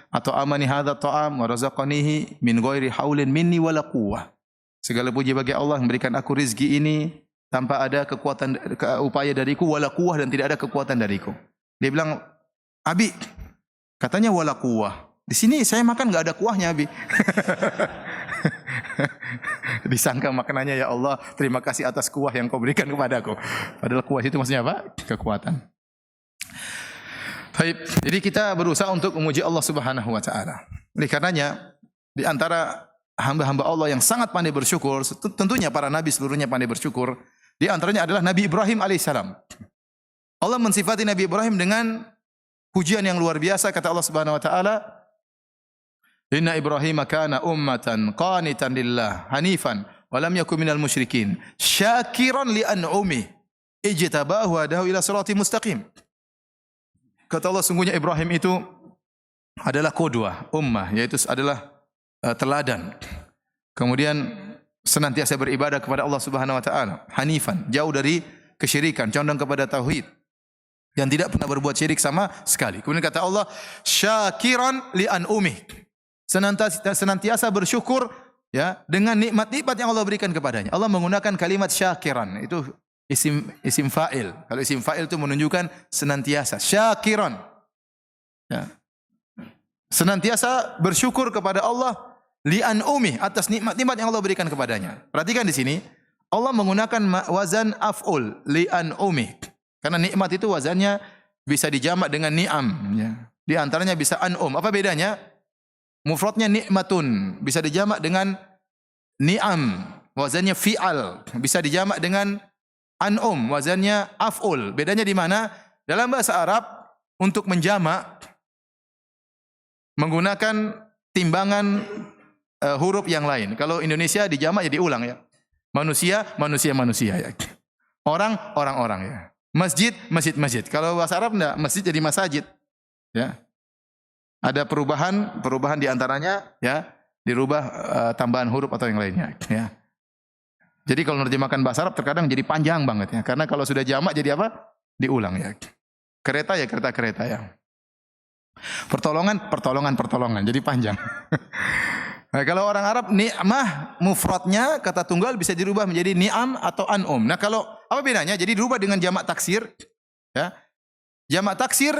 at'amani hadzal ta'am wa razaqanihi min ghairi haulin minni wala quwwah. Segala puji bagi Allah yang memberikan aku rezeki ini tanpa ada kekuatan upaya dariku, wala quwwah, dan tidak ada kekuatan dariku. Dia bilang, "Abi, katanya wala quwwah. Di sini saya makan enggak ada kuahnya, Abi." Disangka makanannya, ya Allah, terima kasih atas kuah yang kau berikan kepadaku. Padahal kuah itu maksudnya apa? Kekuatan. Baik, jadi kita berusaha untuk memuji Allah Subhanahu wa taala. Oleh karenanya, di antara hamba-hamba Allah yang sangat pandai bersyukur, tentunya para nabi seluruhnya pandai bersyukur. Di antaranya adalah Nabi Ibrahim alaihissalam. Allah mensifati Nabi Ibrahim dengan pujian yang luar biasa. Kata Allah Subhanahu wa taala, "Inna Ibrahim kana ummatan qanitan lillah hanifan wa lam yakun minal musyrikin syakiran li an'umi ijtabahu wa hadahu ila siratal mustaqim." Kata Allah, sungguhnya Ibrahim itu adalah qudwah, ummah, yaitu adalah teladan. Kemudian senantiasa beribadah kepada Allah Subhanahu wa taala, hanifan, jauh dari kesyirikan, condong kepada tauhid, yang tidak pernah berbuat syirik sama sekali. Kemudian kata Allah, syakiran li an'umi, senantiasa bersyukur ya dengan nikmat-nikmat yang Allah berikan kepadanya. Allah menggunakan kalimat syakiran, itu isim fa'il. Kalau isim fa'il itu menunjukkan senantiasa. Syakiran. Ya. senantiasa bersyukur kepada Allah li'an umih, atas nikmat-nikmat yang Allah berikan kepadanya. Perhatikan di sini, Allah menggunakan wazan af'ul li'an umih. Karena nikmat itu wazannya bisa dijamak dengan ni'am, ya. Di antaranya bisa an'um. Apa bedanya? Mufradnya nikmatun, bisa dijamak dengan ni'am, wazannya fi'al, bisa dijamak dengan an'um, wazannya af'ul. Bedanya di mana? Dalam bahasa Arab untuk menjamak menggunakan timbangan huruf yang lain. Kalau Indonesia dijamak jadi ulang, ya. Manusia, manusia, manusia, ya. Orang, orang-orang, ya. Masjid, masjid, masjid. Kalau bahasa Arab enggak, masjid jadi masajid. Ya. Ada perubahan di antaranya, ya, dirubah tambahan huruf atau yang lainnya, ya. Jadi kalau menerjemahkan bahasa Arab terkadang jadi panjang banget, ya. Karena kalau sudah jamak jadi apa? Diulang, ya. Kereta ya kereta-kereta, ya. Pertolongan, jadi panjang. Nah, kalau orang Arab ni'mah mufradnya kata tunggal bisa dirubah menjadi ni'am atau an'um. Nah, kalau apa bedanya? Jadi dirubah dengan jamak taksir, ya. Jamak taksir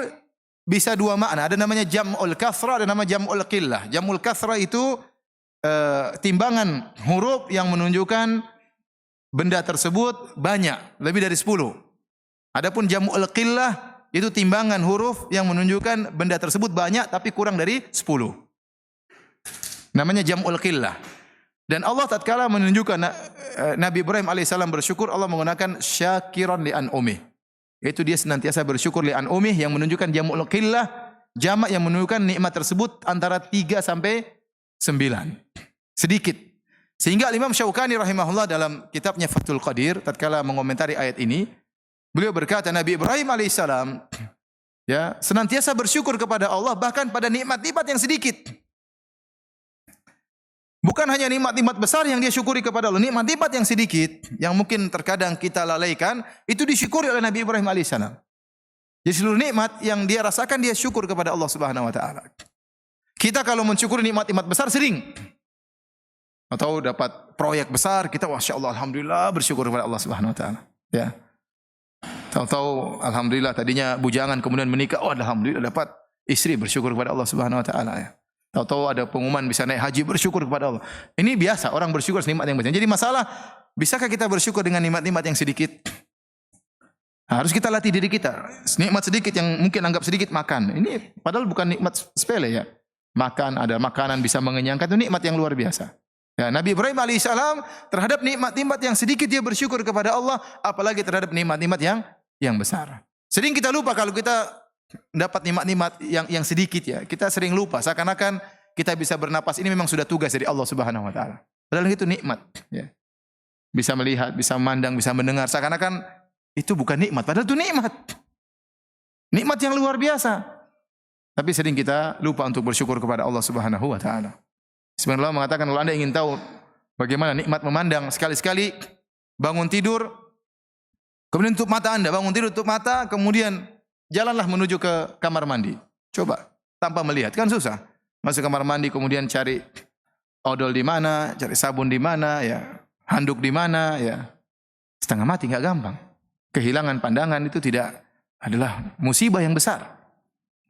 bisa dua makna. Ada namanya jam'ul kasrah, ada nama jam'ul qillah. Jam'ul kasrah itu timbangan huruf yang menunjukkan benda tersebut banyak, lebih dari 10. Adapun jam'ul qillah itu timbangan huruf yang menunjukkan benda tersebut banyak tapi kurang dari 10. Namanya jam'ul qillah. Dan Allah tatkala menunjukkan Nabi Ibrahim alaihissalam bersyukur, Allah menggunakan syakiran li an'umih. Itu dia senantiasa bersyukur li an'umih yang menunjukkan jam'ul qillah, jamak yang menunjukkan nikmat tersebut antara 3 sampai 9. Sedikit. Sehingga Imam Syaukani rahimahullah dalam kitabnya Fathul Qadir tatkala mengomentari ayat ini, beliau berkata Nabi Ibrahim alaihissalam, ya, senantiasa bersyukur kepada Allah bahkan pada nikmat-nikmat yang sedikit. Bukan hanya nikmat-nikmat besar yang dia syukuri kepada Allah, nikmat-nikmat yang sedikit yang mungkin terkadang kita lalaikan itu disyukuri oleh Nabi Ibrahim alaihissalam. Jadi seluruh nikmat yang dia rasakan dia syukur kepada Allah Subhanahu wa taala. Kita kalau mensyukuri nikmat-nikmat besar sering, atau dapat proyek besar kita masya Allah alhamdulillah bersyukur kepada Allah Subhanahu wa taala, ya. Tahu-tahu alhamdulillah tadinya bujangan kemudian menikah, oh alhamdulillah dapat istri, bersyukur kepada Allah Subhanahu wa taala, ya. Tahu-tahu ada pengumuman bisa naik haji, bersyukur kepada Allah. Ini biasa orang bersyukur nikmat yang besar. Jadi masalah, bisakah kita bersyukur dengan nikmat-nikmat yang sedikit? Harus kita latih diri kita. Nikmat sedikit yang mungkin anggap sedikit makan. Ini padahal bukan nikmat sepele, ya. Makan, ada makanan bisa mengenyangkan, itu nikmat yang luar biasa. Ya, Nabi Ibrahim alaihissalam terhadap nikmat-nikmat yang sedikit dia bersyukur kepada Allah, apalagi terhadap nikmat-nikmat yang besar. Sering kita lupa kalau kita dapat nikmat-nikmat yang sedikit, ya. Kita sering lupa seakan-akan kita bisa bernapas ini memang sudah tugas dari Allah Subhanahu wa taala. Padahal itu nikmat, ya. Bisa melihat, bisa memandang, bisa mendengar, seakan-akan itu bukan nikmat, padahal itu nikmat. Nikmat yang luar biasa. Tapi sering kita lupa untuk bersyukur kepada Allah Subhanahu wa taala. Sebenarnya Allah mengatakan kalau Anda ingin tahu bagaimana nikmat memandang, sekali-sekali bangun tidur kemudian tutup mata Anda, bangun tidur tutup mata, kemudian jalanlah menuju ke kamar mandi. Coba tanpa melihat, kan susah. Masuk kamar mandi kemudian cari odol di mana, cari sabun di mana, ya. Handuk di mana, ya. Setengah mati, enggak gampang. Kehilangan pandangan itu tidak adalah musibah yang besar.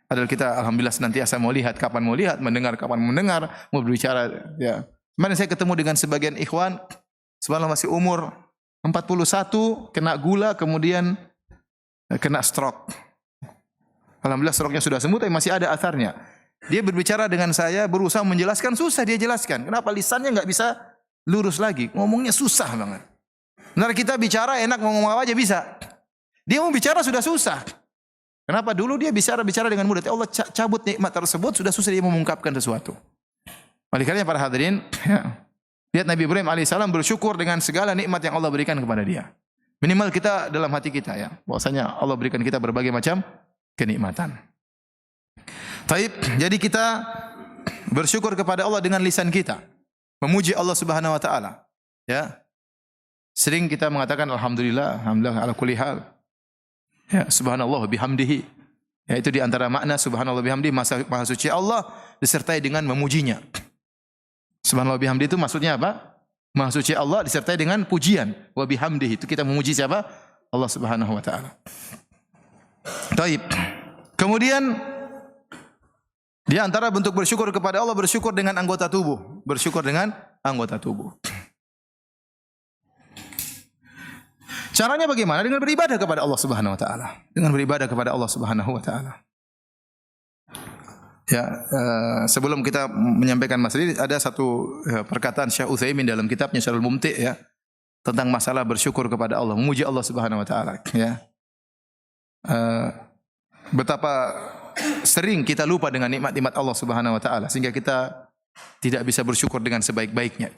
Padahal kita alhamdulillah senantiasa mau lihat kapan mau lihat, mendengar kapan mendengar, mau berbicara, ya. Kemarin saya ketemu dengan sebagian ikhwan, subhanallah masih umur 41, kena gula kemudian kena stroke. Alhamdulillah stroke-nya sudah sembuh tapi masih ada atharnya. Dia berbicara dengan saya, berusaha menjelaskan, susah dia jelaskan. Kenapa lisannya enggak bisa lurus lagi? Ngomongnya susah banget. Benar kita bicara enak, mau ngomong apa aja bisa. Dia mau bicara sudah susah. Kenapa? Dulu dia bicara dengan mudah. Allah cabut nikmat tersebut, sudah susah dia mengungkapkan sesuatu. Oleh karena para hadirin, ya, lihat Nabi Ibrahim alaihissalam bersyukur dengan segala nikmat yang Allah berikan kepada dia. Minimal kita dalam hati kita, ya, bahwasanya Allah berikan kita berbagai macam kenikmatan. Taib, jadi kita bersyukur kepada Allah dengan lisan kita, memuji Allah Subhanahu wa taala, ya. Sering kita mengatakan alhamdulillah, alhamdulillah ala kulli hal. Ya, subhanallah bihamdihi. Ya, itu di antara makna subhanallah bihamdihi, maha suci Allah disertai dengan memujinya. Subhanallah bihamdihi itu maksudnya apa? Maha suci Allah disertai dengan pujian. Wa bihamdihi itu kita memuji siapa? Allah Subhanahu wa taala. Taib. Kemudian Di antara bentuk bersyukur kepada Allah, bersyukur dengan anggota tubuh. Bersyukur dengan anggota tubuh. Caranya bagaimana? Dengan beribadah kepada Allah Subhanahu wa taala. Dengan beribadah kepada Allah Subhanahu wa taala. Ya, sebelum kita menyampaikan masalah ini, ada satu perkataan Syekh Utsaimin dalam kitabnya Syarhul Mumti' ya, tentang masalah bersyukur kepada Allah, memuji Allah Subhanahu wa taala ya. Betapa sering kita lupa dengan nikmat-nikmat Allah Subhanahu wa taala sehingga kita tidak bisa bersyukur dengan sebaik-baiknya.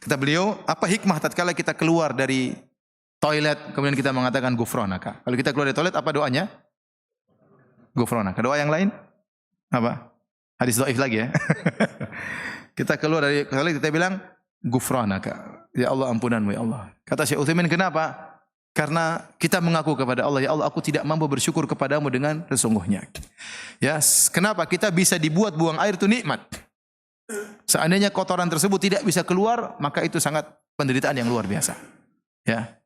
Kata beliau, apa hikmah tatkala kita keluar dari toilet kemudian kita mengatakan ghufranaka. Kalau kita keluar dari toilet apa doanya? Ghufranaka. Doa yang lain? Apa? Hadis dhaif lagi ya. Kita keluar dari toilet kita bilang ghufranaka. Ya Allah, ampunanmu ya Allah. Kata Syekh Utsaimin, kenapa? Karena kita mengaku kepada Allah, ya Allah, aku tidak mampu bersyukur kepadamu dengan sesungguhnya. Ya, kenapa? Kita bisa dibuat buang air itu nikmat. Seandainya kotoran tersebut tidak bisa keluar, maka itu sangat penderitaan yang luar biasa. Ya.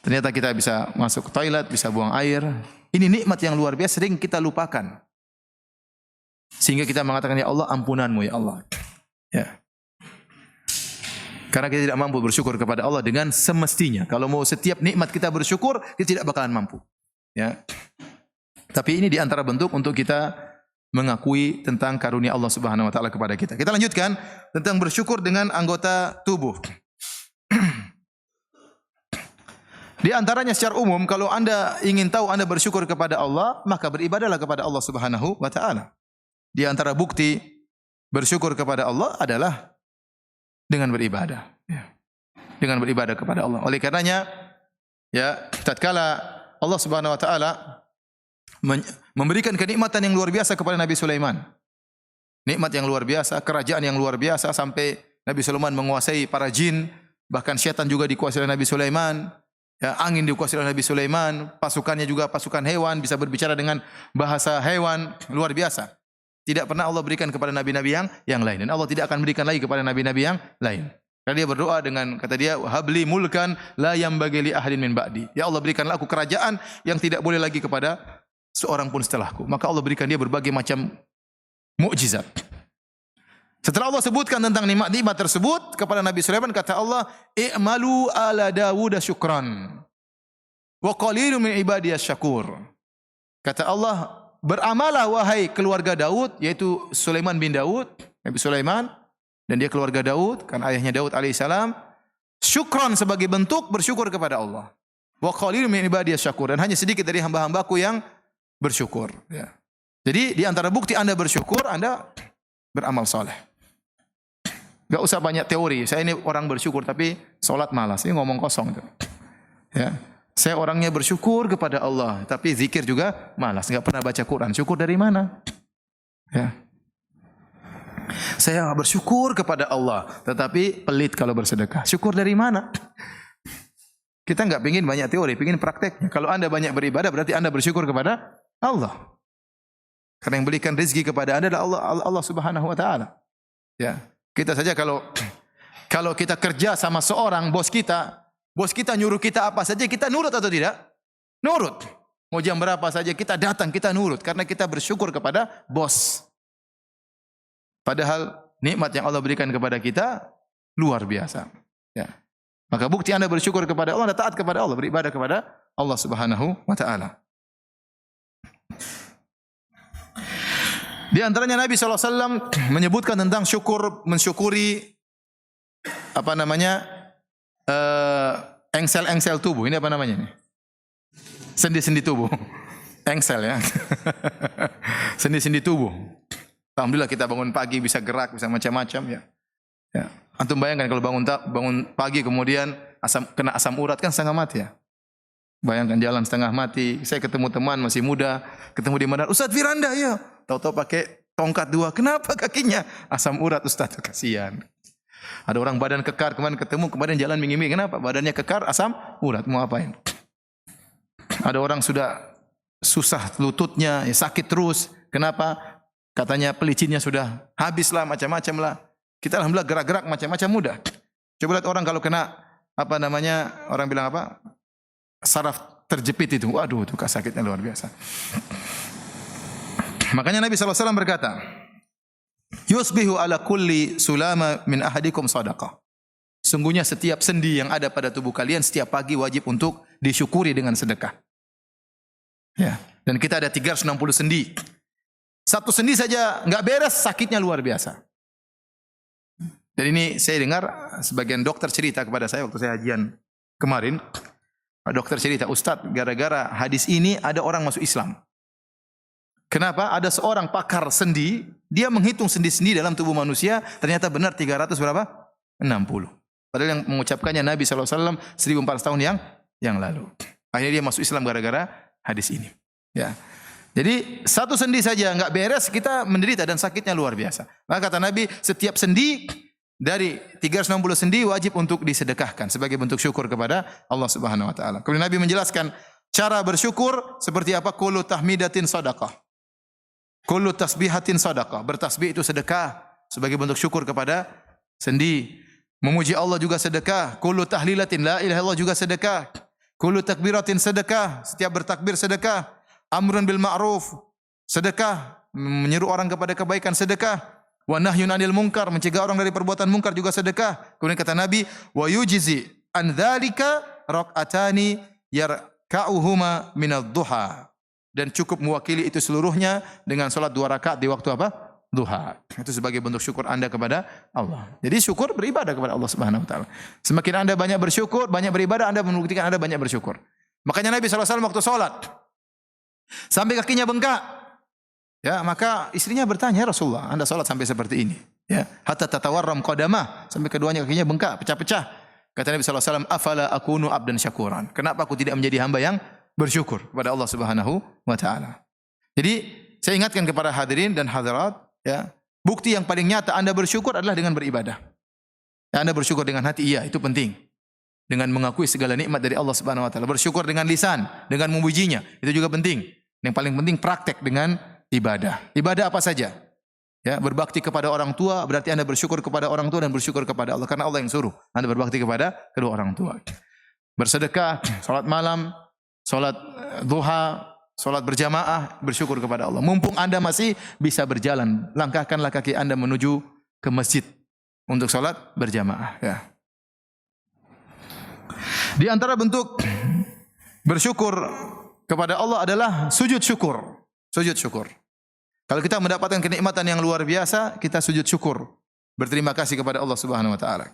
Ternyata kita bisa masuk ke toilet, bisa buang air. Ini nikmat yang luar biasa, sering kita lupakan. Sehingga kita mengatakan, ya Allah, ampunanmu ya Allah. Ya. Karena kita tidak mampu bersyukur kepada Allah dengan semestinya. Kalau mau setiap nikmat kita bersyukur, kita tidak bakalan mampu. Ya. Tapi ini di antara bentuk untuk kita mengakui tentang karunia Allah Subhanahu wa taala kepada kita. Kita lanjutkan tentang bersyukur dengan anggota tubuh. Di antaranya secara umum, kalau Anda ingin tahu Anda bersyukur kepada Allah, maka beribadahlah kepada Allah Subhanahu wa taala. Di antara bukti bersyukur kepada Allah adalah dengan beribadah, ya. Dengan beribadah kepada Allah. Oleh karenanya, ya, tatkala Allah Subhanahu wa taala memberikan kenikmatan yang luar biasa kepada Nabi Sulaiman. Nikmat yang luar biasa, kerajaan yang luar biasa sampai Nabi Sulaiman menguasai para jin, bahkan syaitan juga dikuasai oleh Nabi Sulaiman. Ya, angin dikuasai oleh Nabi Sulaiman, pasukannya juga pasukan hewan, bisa berbicara dengan bahasa hewan, luar biasa. Tidak pernah Allah berikan kepada nabi-nabi yang lain, dan Allah tidak akan berikan lagi kepada nabi-nabi yang lain. Karena dia berdoa dengan kata dia, habli mulkan la yambagi li ahadin min ba'di. Ya Allah, berikanlah aku kerajaan yang tidak boleh lagi kepada seorang pun setelahku. Maka Allah berikan dia berbagai macam mukjizat. Setelah Allah sebutkan tentang nikmat-nikmat tersebut kepada Nabi Sulaiman, kata Allah, i'malu ala Dawud syukran wa qalilun min ibadiyas syakur. Kata Allah, beramalah wahai keluarga Daud, yaitu Sulaiman bin Daud, Nabi Sulaiman, dan dia keluarga Daud, kan ayahnya Daud alaihissalam, syukran sebagai bentuk bersyukur kepada Allah. Wa qalilun min ibadiyas syakur, dan hanya sedikit dari hamba-hambaku yang bersyukur. Ya. Jadi di antara bukti Anda bersyukur, Anda beramal soleh. Gak usah banyak teori. Saya ini orang bersyukur tapi sholat malas. Ini ngomong kosong itu. Ya. Saya orangnya bersyukur kepada Allah, tapi zikir juga malas, enggak pernah baca Quran. Syukur dari mana? Ya. Saya bersyukur kepada Allah, tetapi pelit kalau bersedekah. Syukur dari mana? Kita enggak pengin banyak teori, pengin prakteknya. Kalau Anda banyak beribadah, berarti Anda bersyukur kepada Allah. Karena yang berikan rezeki kepada Anda adalah Allah Subhanahu wa taala. Ya. Kita saja kalau kita kerja sama seorang bos kita nyuruh kita apa saja, kita nurut atau tidak? Nurut. Mau jam berapa saja kita datang, kita nurut. Karena kita bersyukur kepada bos. Padahal nikmat yang Allah berikan kepada kita luar biasa. Ya. Maka bukti Anda bersyukur kepada Allah, Anda taat kepada Allah, beribadah kepada Allah Subhanahu wa taala. Di antaranya Nabi SAW menyebutkan tentang mensyukuri engsel-engsel tubuh. Ini apa namanya ini? Sendi-sendi tubuh. Engsel ya. Sendi-sendi tubuh. Alhamdulillah kita bangun pagi bisa gerak, bisa macam-macam ya. Ya. Antum bayangkan kalau bangun pagi kemudian kena asam urat kan setengah mati ya. Bayangkan jalan setengah mati. Saya ketemu teman masih muda, ketemu di mana? Ustaz Firanda ya. Tahu-tahu pakai tongkat 2. Kenapa kakinya? Asam urat Ustaz, kasihan. Ada orang badan kekar, kemarin jalan minggi-minggi. Kenapa? Badannya kekar, asam urat. Mau apain? Ada orang sudah susah lututnya, ya sakit terus. Kenapa? Katanya pelicinnya sudah habis lah, macam-macam lah. Kita alhamdulillah gerak-gerak macam-macam mudah. Coba lihat orang kalau kena orang bilang apa? Saraf terjepit itu. Waduh, itu sakitnya luar biasa. Makanya Nabi SAW berkata, Yusbihu ala kulli sulama min ahadikum sadaqah. Sungguhnya setiap sendi yang ada pada tubuh kalian setiap pagi wajib untuk disyukuri dengan sedekah. Ya, dan kita ada 360 sendi. Satu sendi saja enggak beres, sakitnya luar biasa. Dan ini saya dengar sebagian dokter cerita kepada saya waktu saya hajian kemarin. Pak dokter cerita, Ustadz, gara-gara hadis ini ada orang masuk Islam. Kenapa? Ada seorang pakar sendi, dia menghitung sendi-sendi dalam tubuh manusia, ternyata benar 300 berapa? 60. Padahal yang mengucapkannya Nabi SAW 1400 tahun yang lalu. Akhirnya dia masuk Islam gara-gara hadis ini. Ya. Jadi satu sendi saja enggak beres, kita menderita dan sakitnya luar biasa. Maka kata Nabi, setiap sendi dari 360 sendi wajib untuk disedekahkan sebagai bentuk syukur kepada Allah Subhanahu wa taala. Kemudian Nabi menjelaskan cara bersyukur seperti apa? Kullu tahmidatin shadaqah. Kullu tasbihatin shadaqah. Bertasbih itu sedekah sebagai bentuk syukur kepada sendi. Memuji Allah juga sedekah. Kullu tahlilatin la ilaha illallah juga sedekah. Kullu takbiratin sedekah. Setiap bertakbir sedekah. Amrun bil ma'ruf sedekah. Menyeru orang kepada kebaikan sedekah. Wa nahyun 'anil munkar, mencegah orang dari perbuatan munkar juga sedekah. Kemudian kata Nabi, wa yujzi an dzalika rak'atani yarka'uhuma minadh-dhuha. Dan cukup mewakili itu seluruhnya dengan salat 2 rakaat di waktu apa? Duha. Itu sebagai bentuk syukur Anda kepada Allah. Jadi syukur beribadah kepada Allah Subhanahu wa taala. Semakin Anda banyak bersyukur, banyak beribadah, Anda membuktikan Anda banyak bersyukur. Makanya Nabi SAW waktu salat sampai kakinya bengkak. Ya, maka istrinya bertanya, "Ya Rasulullah, Anda salat sampai seperti ini?" Ya, hatta tatawarram qadamah, sampai keduanya kakinya bengkak, pecah-pecah. Kata Nabi sallallahu alaihi wasallam, "Afala akunu abdan syakuran?" Kenapa aku tidak menjadi hamba yang bersyukur kepada Allah Subhanahu wa taala? Jadi, saya ingatkan kepada hadirin dan hadirat, ya, bukti yang paling nyata Anda bersyukur adalah dengan beribadah. Ya, Anda bersyukur dengan hati, iya, itu penting. Dengan mengakui segala nikmat dari Allah Subhanahu wa taala. Bersyukur dengan lisan, dengan memujinya, itu juga penting. Yang paling penting praktek dengan ibadah. Ibadah apa saja? Ya, berbakti kepada orang tua berarti Anda bersyukur kepada orang tua dan bersyukur kepada Allah karena Allah yang suruh Anda berbakti kepada kedua orang tua. Bersedekah, salat malam, salat duha, salat berjamaah, bersyukur kepada Allah. Mumpung Anda masih bisa berjalan, langkahkanlah kaki Anda menuju ke masjid untuk salat berjamaah, ya. Di antara bentuk bersyukur kepada Allah adalah sujud syukur. Sujud syukur. Kalau kita mendapatkan kenikmatan yang luar biasa, kita sujud syukur. Berterima kasih kepada Allah Subhanahu wa taala.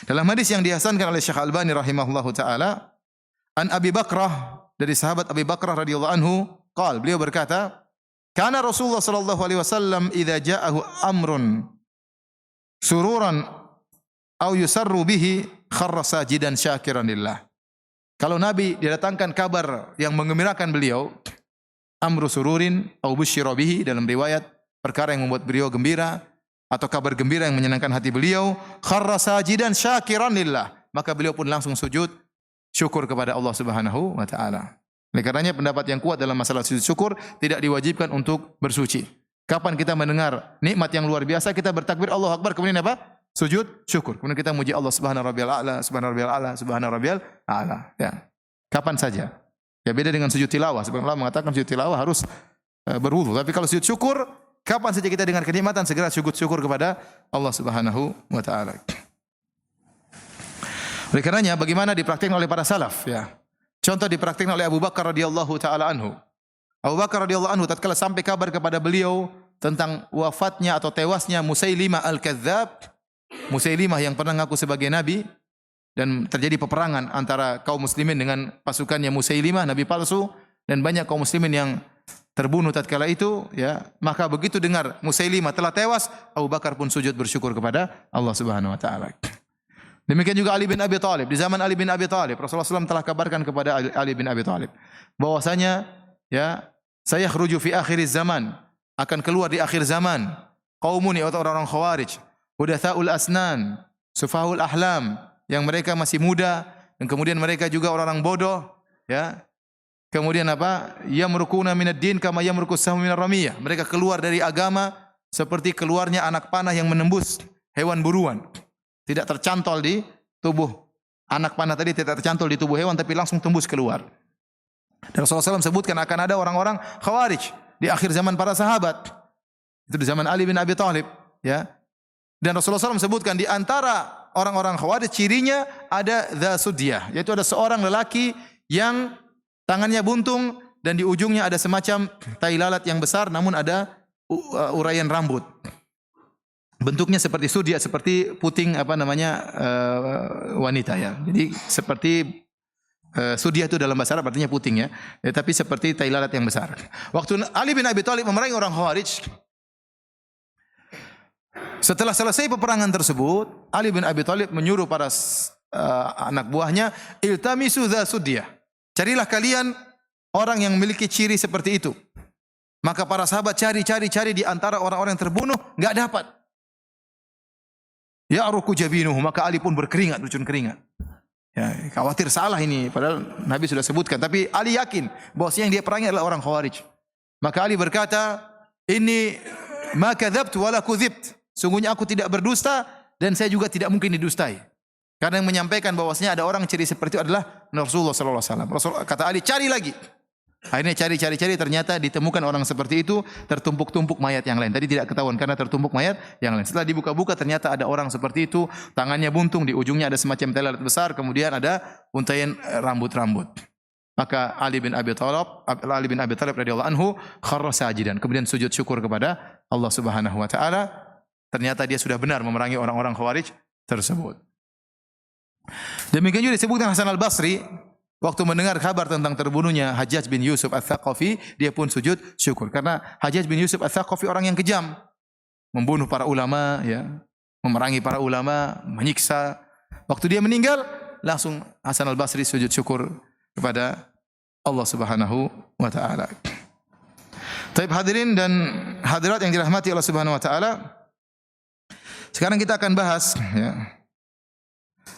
Dalam hadis yang dihasankan oleh Syekh Albani rahimahullahu taala, an Abi Bakrah, dari sahabat Abi Bakrah radhiyallahu anhu, beliau berkata, "Kana Rasulullah sallallahu alaihi wasallam idza ja'ahu amrun sururan aw yusarru bihi kharra sajidan syakiran lillah." Kalau Nabi didatangkan kabar yang menggembirakan beliau, amru sururin au busyira bihi, dalam riwayat perkara yang membuat beliau gembira atau kabar gembira yang menyenangkan hati beliau, kharra sajidan syakiran lillah, maka beliau pun langsung sujud syukur kepada Allah Subhanahu wa taala. Oleh karenanya pendapat yang kuat dalam masalah sujud syukur tidak diwajibkan untuk bersuci. Kapan kita mendengar nikmat yang luar biasa, kita bertakbir Allahu Akbar, kemudian apa? Sujud syukur. Kemudian kita muji Allah Subhana rabbiyal a'la, subhana rabbiyal a'la, subhana rabbiyal a'la. Ya. Kapan saja. Ya, beda dengan sujud tilawah. Sebenarnya Allah mengatakan sujud tilawah harus berwudu. Tapi kalau sujud syukur, kapan saja kita dengar kenikmatan, segera sujud syukur kepada Allah Subhanahu wa taala. Oleh karenanya bagaimana dipraktikkan oleh para salaf, ya. Contoh dipraktikkan oleh Abu Bakar radhiyallahu taala anhu. Abu Bakar radhiyallahu anhu tatkala sampai kabar kepada beliau tentang wafatnya atau tewasnya Musailimah al-Kadzdzab, Musailimah yang pernah mengaku sebagai nabi, dan terjadi peperangan antara kaum muslimin dengan pasukannya Musailimah, nabi palsu, dan banyak kaum muslimin yang terbunuh tatkala itu, ya. Maka begitu dengar Musailimah telah tewas, Abu Bakar pun sujud bersyukur kepada Allah Subhanahu wa taala. Demikian juga Ali bin Abi Thalib. Di zaman Ali bin Abi Thalib, Rasulullah SAW telah kabarkan kepada Ali bin Abi Thalib bahwasanya, ya, saya khruju fi akhiriz zaman, akan keluar di akhir zaman, qaumuni, atau orang-orang khawarij, hudatsaul asnan, sufahul ahlam, yang mereka masih muda dan kemudian mereka juga orang-orang bodoh, ya. Kemudian apa? Yamrukuna minad din kama yamrukus sahmu minar ramiyah. Mereka keluar dari agama seperti keluarnya anak panah yang menembus hewan buruan. Tidak tercantol di tubuh anak panah tadi, tidak tercantol di tubuh hewan tapi langsung tembus keluar. Dan Rasulullah SAW sebutkan akan ada orang-orang khawarij di akhir zaman para sahabat. Itu di zaman Ali bin Abi Thalib. ya. Dan Rasulullah SAW sebutkan di antara orang-orang Khawarij cirinya ada dzasudyah, yaitu ada seorang lelaki yang tangannya buntung dan di ujungnya ada semacam tai lalat yang besar namun ada uraian rambut. Bentuknya seperti sudia, seperti puting wanita ya. Jadi seperti sudia itu dalam bahasa Arab artinya puting ya. Tapi seperti tai lalat yang besar. Waktu Ali bin Abi Thalib memerangi orang Khawarij, setelah selesai peperangan tersebut, Ali bin Abi Thalib menyuruh para anak buahnya, iltamisu dzasudyah. Carilah kalian orang yang memiliki ciri seperti itu. Maka para sahabat cari di antara orang-orang yang terbunuh, enggak dapat. Ya'ruku jabinuhu, maka Ali pun berkeringat, bercun keringat. Ya, khawatir salah ini, padahal Nabi sudah sebutkan. Tapi Ali yakin bahwasanya yang dia perangi adalah orang Khawarij. Maka Ali berkata, "Inni ma kadzabtu wa la kudzibt." Sungguhnya aku tidak berdusta dan saya juga tidak mungkin didustai. Karena yang menyampaikan bahwasanya ada orang ciri seperti itu adalah Rasulullah sallallahu alaihi wasallam. Rasul kata Ali, "Cari lagi." Akhirnya cari ternyata ditemukan orang seperti itu tertumpuk-tumpuk mayat yang lain. Tadi tidak ketahuan karena tertumpuk mayat yang lain. Setelah dibuka-buka ternyata ada orang seperti itu, tangannya buntung, di ujungnya ada semacam tai lalat besar, kemudian ada untaian rambut-rambut. Maka Ali bin Abi Thalib radhiyallahu anhu kharra sajidan, kemudian sujud syukur kepada Allah Subhanahu wa taala. Ternyata dia sudah benar memerangi orang-orang Khawarij tersebut. Demikian juga disebutkan Hasan al-Basri waktu mendengar kabar tentang terbunuhnya Hajjaj bin Yusuf Ats-Tsaqafi, dia pun sujud syukur karena Hajjaj bin Yusuf Ats-Tsaqafi orang yang kejam, membunuh para ulama, ya, memerangi para ulama, menyiksa. Waktu dia meninggal, langsung Hasan al-Basri sujud syukur kepada Allah Subhanahu wa taala. Taib hadirin dan hadirat yang dirahmati Allah Subhanahu wa taala, sekarang kita akan bahas ya,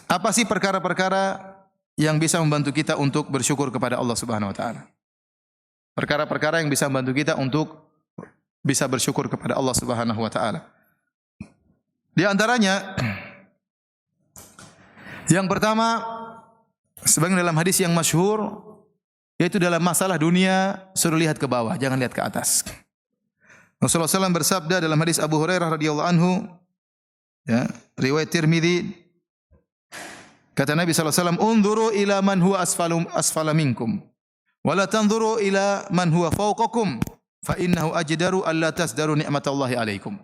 apa sih perkara-perkara yang bisa membantu kita untuk bersyukur kepada Allah Subhanahu wa taala. Perkara-perkara yang bisa membantu kita untuk bisa bersyukur kepada Allah Subhanahu wa taala. Di antaranya yang pertama, sebagaimana dalam hadis yang masyhur, yaitu dalam masalah dunia suruh lihat ke bawah, jangan lihat ke atas. Rasulullah SAW bersabda dalam hadis Abu Hurairah radhiyallahu anhu, ya, riwayat Tirmidzi, kata Nabi SAW, "Unzuru ila man huwa asfala minkum, wa la tanzuru ila man huwa fawqakum, fa innahu ajdaru alla tasdaru ni'matallahi alaikum."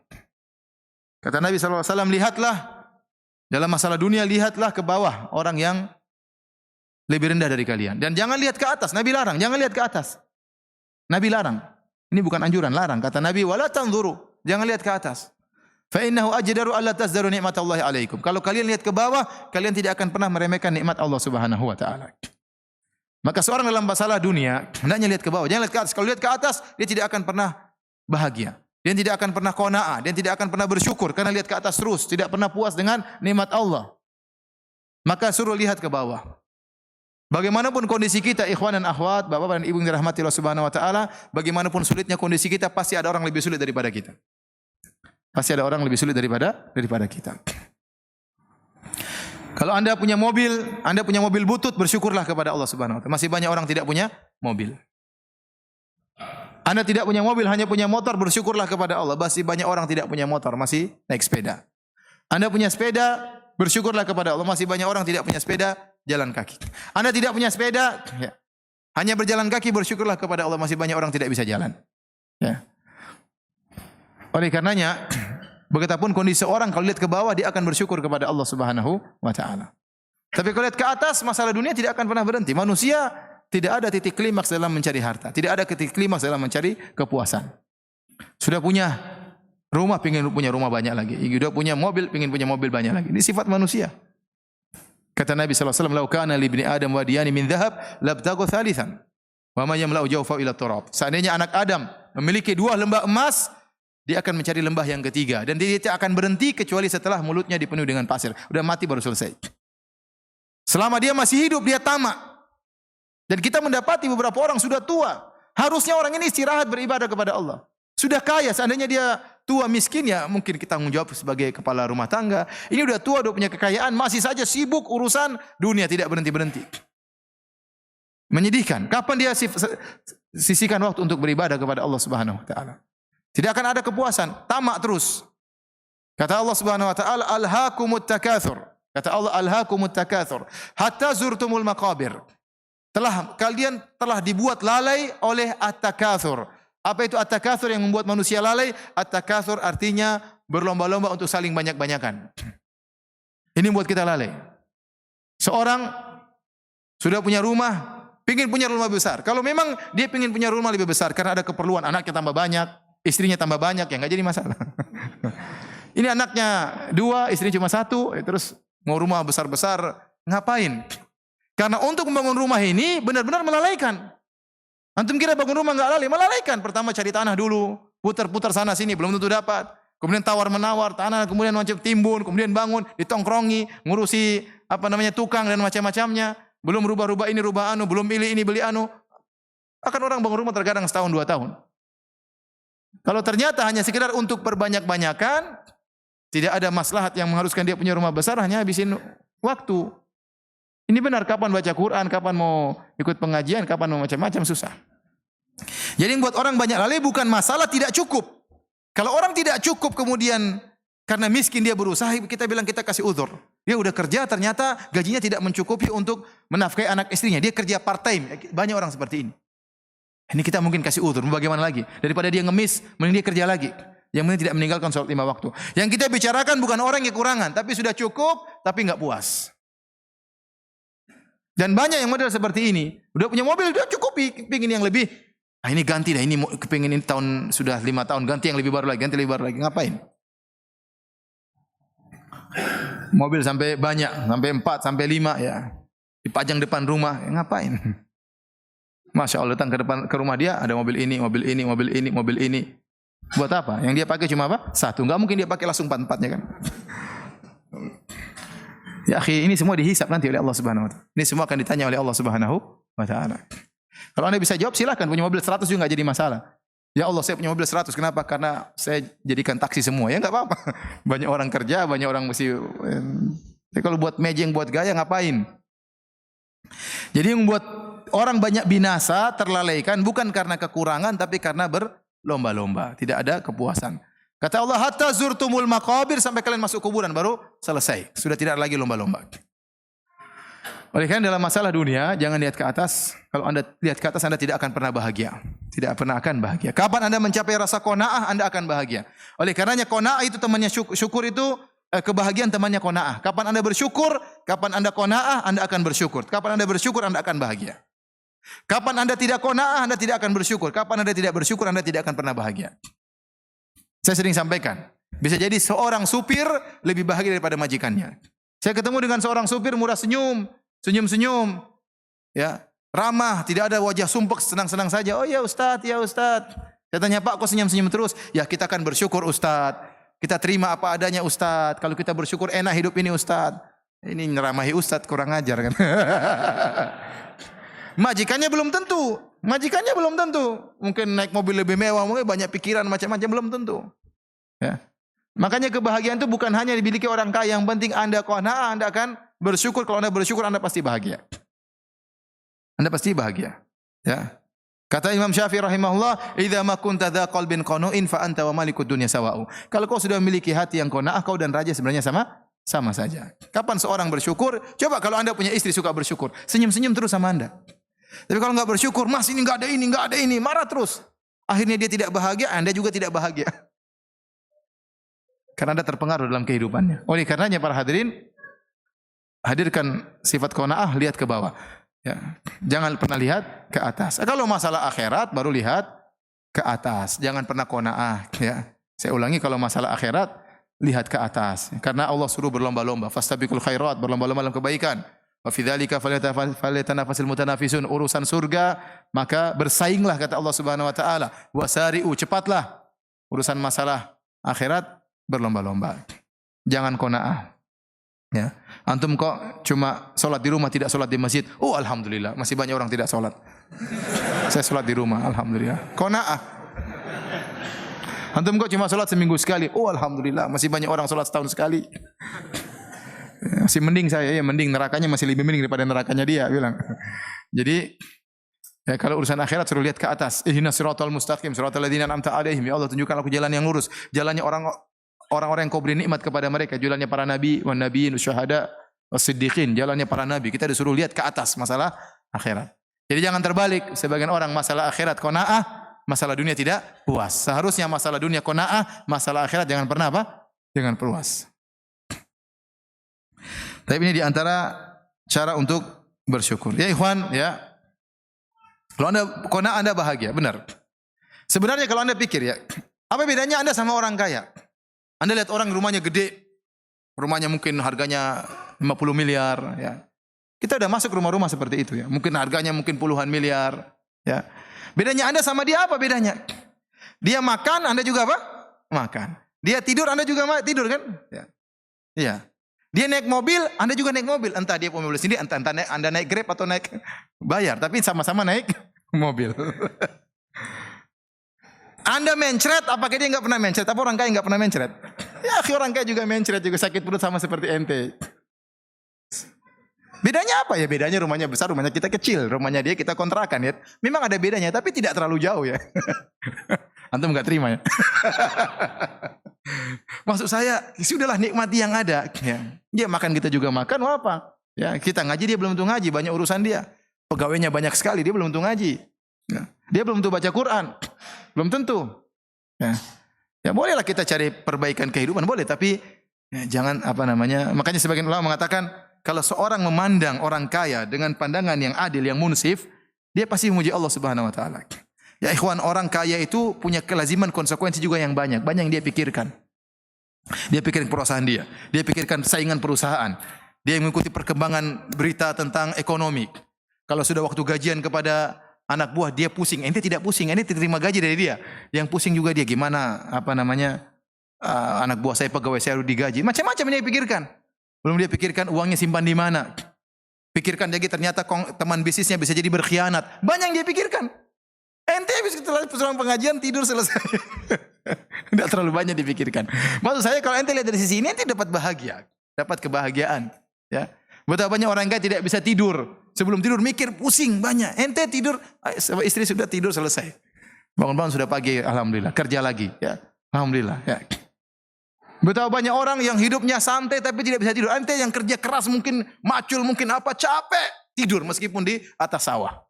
Kata Nabi SAW, lihatlah dalam masalah dunia, lihatlah ke bawah orang yang lebih rendah dari kalian. Dan jangan lihat ke atas. Nabi larang, jangan lihat ke atas. Nabi larang. Ini bukan anjuran, larang. Kata Nabi, "Wa la tanzuru", jangan lihat ke atas. Fa innahu ajdaru alla tasdaru ni'matallahi alaikum. Kalau kalian lihat ke bawah, kalian tidak akan pernah meremehkan nikmat Allah Subhanahu wa taala. Maka seorang dalam masalah dunia hendaknya lihat ke bawah, jangan lihat ke atas. Kalau lihat ke atas, dia tidak akan pernah bahagia. Dia tidak akan pernah qanaah, dia tidak akan pernah bersyukur karena lihat ke atas terus, tidak pernah puas dengan nikmat Allah. Maka suruh lihat ke bawah. Bagaimanapun kondisi kita, ikhwan dan akhwat, bapak dan ibu yang dirahmati Allah Subhanahu wa taala, bagaimanapun sulitnya kondisi kita, pasti ada orang lebih sulit daripada kita. Pasti ada orang lebih sulit daripada kita. Kalau Anda punya mobil butut, bersyukurlah kepada Allah Subhanahu wa taala. Masih banyak orang tidak punya mobil. Anda tidak punya mobil, hanya punya motor, bersyukurlah kepada Allah. Masih banyak orang tidak punya motor, masih naik sepeda. Anda punya sepeda, bersyukurlah kepada Allah. Masih banyak orang tidak punya sepeda, jalan kaki. Anda tidak punya sepeda, ya, hanya berjalan kaki, bersyukurlah kepada Allah. Masih banyak orang tidak bisa jalan. Ya. Oleh karenanya, betapapun kondisi orang, kalau lihat ke bawah dia akan bersyukur kepada Allah Subhanahu wa taala. Tapi kalau lihat ke atas, masalah dunia tidak akan pernah berhenti. Manusia tidak ada titik klimaks dalam mencari harta, tidak ada titik klimaks dalam mencari kepuasan. Sudah punya rumah, ingin punya rumah banyak lagi. Sudah punya mobil, ingin punya mobil banyak lagi. Ini sifat manusia. Kata Nabi sallallahu alaihi wasallam, "Lau kana li ibni Adam wadiyani min dhahab, labtaghu thalithan. Wa ma yamla'u jawfa ila turab." Seandainya anak Adam memiliki 2 lembah emas, dia akan mencari lembah yang ketiga. Dan dia tidak akan berhenti kecuali setelah mulutnya dipenuhi dengan pasir. Udah mati baru selesai. Selama dia masih hidup, dia tamak. Dan kita mendapati beberapa orang sudah tua. Harusnya orang ini istirahat beribadah kepada Allah. Sudah kaya, seandainya dia tua miskin, ya mungkin kita tanggung jawab sebagai kepala rumah tangga. Ini udah tua, udah punya kekayaan, masih saja sibuk urusan dunia, tidak berhenti-berhenti. Menyedihkan. Kapan dia sisihkan waktu untuk beribadah kepada Allah Subhanahu wa taala? Tidak akan ada kepuasan, tamak terus. Kata Allah Subhanahu wa taala, alhaakumut takatsur. Kata Allah, alhaakumut takatsur hatta zurtumul maqabir. Kalian telah dibuat lalai oleh at-takatsur. Apa itu at-takatsur yang membuat manusia lalai? At-takatsur artinya berlomba-lomba untuk saling banyak-banyakan. Ini membuat kita lalai. Seorang sudah punya rumah, pingin punya rumah besar. Kalau memang dia pingin punya rumah lebih besar karena ada keperluan, anaknya tambah banyak, istrinya tambah banyak, ya nggak jadi masalah. Ini anaknya 2, istrinya cuma 1, terus mau rumah besar-besar, ngapain? Karena untuk membangun rumah ini benar-benar melalaikan. Antum kira bangun rumah nggak lalai? Melalaikan. Pertama cari tanah dulu, putar-putar sana sini, belum tentu dapat. Kemudian tawar-menawar tanah, kemudian macam timbun, kemudian bangun, ditongkrongi, ngurusi tukang dan macam-macamnya. Belum rubah-rubah ini, rubah anu, belum pilih ini, beli anu. Akan orang bangun rumah terkadang setahun 2 tahun. Kalau ternyata hanya sekedar untuk perbanyak-banyakan, tidak ada maslahat yang mengharuskan dia punya rumah besar, hanya habisin waktu. Ini benar, kapan baca Quran, kapan mau ikut pengajian, kapan mau macam-macam, susah. Jadi yang buat orang banyak lalai bukan masalah tidak cukup. Kalau orang tidak cukup kemudian karena miskin dia berusaha, kita bilang kita kasih uzur. Dia udah kerja ternyata gajinya tidak mencukupi untuk menafkahi anak istrinya. Dia kerja part time. Banyak orang seperti ini. Ini kita mungkin kasih uzur. Bagaimana lagi? Daripada dia ngemis, mending dia kerja lagi. Yang penting tidak meninggalkan sholat 5 waktu. Yang kita bicarakan bukan orang yang kekurangan, tapi sudah cukup, tapi nggak puas. Dan banyak yang model seperti ini. Udah punya mobil, udah cukupi, pingin yang lebih. Ah ini ganti dah, ini kepingin ini tahun sudah 5 tahun, ganti yang lebih baru lagi, ganti lebih baru lagi. Ngapain? Mobil sampai banyak, sampai 4, sampai 5 ya. Dipajang depan rumah, ya ngapain? Masya Allah, datang ke rumah dia ada mobil ini, mobil ini, mobil ini, mobil ini. Buat apa? Yang dia pakai cuma apa? 1. Enggak mungkin dia pakai langsung 4-4-nya kan. Ya akhi, ini semua dihisab nanti oleh Allah Subhanahu wa taala. Ini semua akan ditanya oleh Allah Subhanahu wa taala. Kalau Anda bisa jawab silakan, punya mobil 100 juga enggak jadi masalah. Ya Allah, saya punya mobil 100. Kenapa? Karena saya jadikan taksi semua. Ya enggak apa-apa. Banyak orang kerja, banyak orang mesti kalau buat mejeng, buat gaya ngapain? Jadi yang buat orang banyak binasa, terlalaikan bukan karena kekurangan tapi karena berlomba-lomba, tidak ada kepuasan. Kata Allah, hatta zurtumul maqabir, sampai kalian masuk kuburan baru selesai. Sudah tidak lagi lomba-lomba. Oleh karena dalam masalah dunia, jangan lihat ke atas. Kalau Anda lihat ke atas, Anda tidak akan pernah bahagia. Tidak pernah akan bahagia. Kapan Anda mencapai rasa qanaah, Anda akan bahagia. Oleh karenanya qanaah itu temannya syukur itu kebahagiaan temannya qanaah. Kapan Anda bersyukur, kapan Anda qanaah, Anda akan bersyukur. Kapan Anda bersyukur, Anda akan bahagia. Kapan Anda tidak qanaah, Anda tidak akan bersyukur. Kapan Anda tidak bersyukur, Anda tidak akan pernah bahagia. Saya sering sampaikan, bisa jadi seorang supir lebih bahagia daripada majikannya. Saya ketemu dengan seorang supir murah senyum, senyum-senyum, ya, ramah, tidak ada wajah sumpek, senang-senang saja. Oh ya Ustaz, ya Ustaz. Saya tanya, Pak, kok senyum-senyum terus? Ya kita akan bersyukur Ustaz. Kita terima apa adanya Ustaz. Kalau kita bersyukur enak hidup ini Ustaz. Ini nyeramahi Ustaz, kurang ajar kan. Majikannya belum tentu. Majikannya belum tentu. Mungkin naik mobil lebih mewah, mungkin banyak pikiran macam-macam, belum tentu. Ya. Makanya kebahagiaan itu bukan hanya dimiliki orang kaya. Yang penting Anda qanaah, Anda akan bersyukur. Kalau Anda bersyukur, Anda pasti bahagia. Anda pasti bahagia. Ya. Kata Imam Syafi'i rahimahullah, "Idza ma kunta dza qalbin qanu'in fa anta wa malikud dunya sawa'u." Kalau kau sudah memiliki hati yang qanaah, kau dan raja sebenarnya sama saja. Kapan seorang bersyukur? Coba kalau Anda punya istri suka bersyukur, senyum-senyum terus sama Anda. Tapi kalau enggak bersyukur, Mas ini enggak ada ini, enggak ada ini, marah terus. Akhirnya dia tidak bahagia, Anda juga tidak bahagia. Karena Anda terpengaruh dalam kehidupannya. Oleh karenanya para hadirin, hadirkan sifat qanaah, lihat ke bawah. Ya. Jangan pernah lihat ke atas. Kalau masalah akhirat baru lihat ke atas. Jangan pernah qanaah, ya. Saya ulangi, kalau masalah akhirat lihat ke atas. Karena Allah suruh berlomba-lomba, fastabiqul khairat, berlomba-lomba dalam kebaikan. Wa fi dzalika falyatanafasul mutanafisun, urusan surga maka bersainglah kata Allah Subhanahu wa taala. Wasari'u, cepatlah. Urusan masalah akhirat berlomba-lomba. Jangan qanaah. Ya. Antum kok cuma salat di rumah, tidak salat di masjid. Oh alhamdulillah, masih banyak orang tidak salat. Saya salat di rumah, alhamdulillah. Qanaah. Antum kok cuma salat seminggu sekali. Oh alhamdulillah, masih banyak orang salat setahun sekali. Masih mending saya, ya mending, nerakanya masih lebih mending daripada nerakanya dia, bilang. Jadi ya, kalau urusan akhirat suruh lihat ke atas. Ihdinas siratal mustaqim, siratal ladzina an'amta 'alaihim. Ya Allah, tunjukkan aku jalan yang lurus. Jalannya orang orang-orang yang kau beri nikmat kepada mereka, jalannya para nabi, wan nabiyyin, syuhada, was-siddiqin, jalannya para nabi. Kita disuruh lihat ke atas masalah akhirat. Jadi jangan terbalik, sebagian orang masalah akhirat qanaah, masalah dunia tidak puas. Seharusnya masalah dunia qanaah, masalah akhirat jangan pernah apa? Jangan puas. Tapi ini di antara cara untuk bersyukur. Ya ikhwan, ya. Kalau Anda qanaah Anda bahagia, benar. Sebenarnya kalau Anda pikir ya, apa bedanya Anda sama orang kaya? Anda lihat orang rumahnya gede, rumahnya mungkin harganya 50 miliar, ya. Kita udah masuk rumah-rumah seperti itu ya. Mungkin harganya mungkin puluhan miliar, ya. Bedanya Anda sama dia apa bedanya? Dia makan, Anda juga apa? Makan. Dia tidur, Anda juga tidur kan? Ya. Iya. Dia naik mobil, Anda juga naik mobil. Entah dia punya mobil sendiri, entah Anda naik Grab atau naik bayar, tapi sama-sama naik mobil. Anda mencret, apakah dia enggak pernah mencret? Apa orang kaya enggak pernah mencret? Ya, orang kaya juga mencret, juga sakit perut sama seperti ente. Bedanya apa ya? Bedanya rumahnya besar, rumahnya kita kecil. Rumahnya dia kita kontrakan ya. Memang ada bedanya, tapi tidak terlalu jauh ya. Antum enggak terima ya? Maksud saya, sudahlah nikmati yang ada. Ya. Dia makan, kita juga makan, apa? Ya, kita ngaji, dia belum tentu ngaji, banyak urusan dia. Pegawainya banyak sekali, dia belum tentu ngaji. Ya. Dia belum tentu baca Quran. Belum tentu. Ya. Ya bolehlah kita cari perbaikan kehidupan, boleh, tapi ya, jangan makanya sebagian ulama mengatakan kalau seorang memandang orang kaya dengan pandangan yang adil, yang munsif, dia pasti memuji Allah Subhanahu wa taala. Ya ikhwan, orang kaya itu punya kelaziman konsekuensi juga yang banyak yang dia pikirkan. Dia pikirkan perusahaan dia pikirkan saingan perusahaan. Dia mengikuti perkembangan berita tentang ekonomi. Kalau sudah waktu gajian kepada anak buah, dia pusing. Ente tidak pusing, ente terima gaji dari dia. Yang pusing juga dia, gimana anak buah saya, pegawai saya harus digaji. Macam-macam dia pikirkan. Belum dia pikirkan uangnya simpan di mana. Pikirkan lagi ternyata teman bisnisnya bisa jadi berkhianat. Banyak yang dia pikirkan. Ente habis pulang pengajian tidur selesai. Tidak terlalu banyak dipikirkan. Maksud saya kalau ente lihat dari sisi ini, ente dapat bahagia, dapat kebahagiaan. Ya. Betapa banyak orang kaya tidak bisa tidur. Sebelum tidur mikir pusing banyak. Ente tidur, istri sudah tidur selesai. Bangun-bangun sudah pagi, alhamdulillah. Kerja lagi, ya. Alhamdulillah, ya. Betapa banyak orang yang hidupnya santai tapi tidak bisa tidur. Ente yang kerja keras mungkin macul, mungkin apa, capek, tidur meskipun di atas sawah.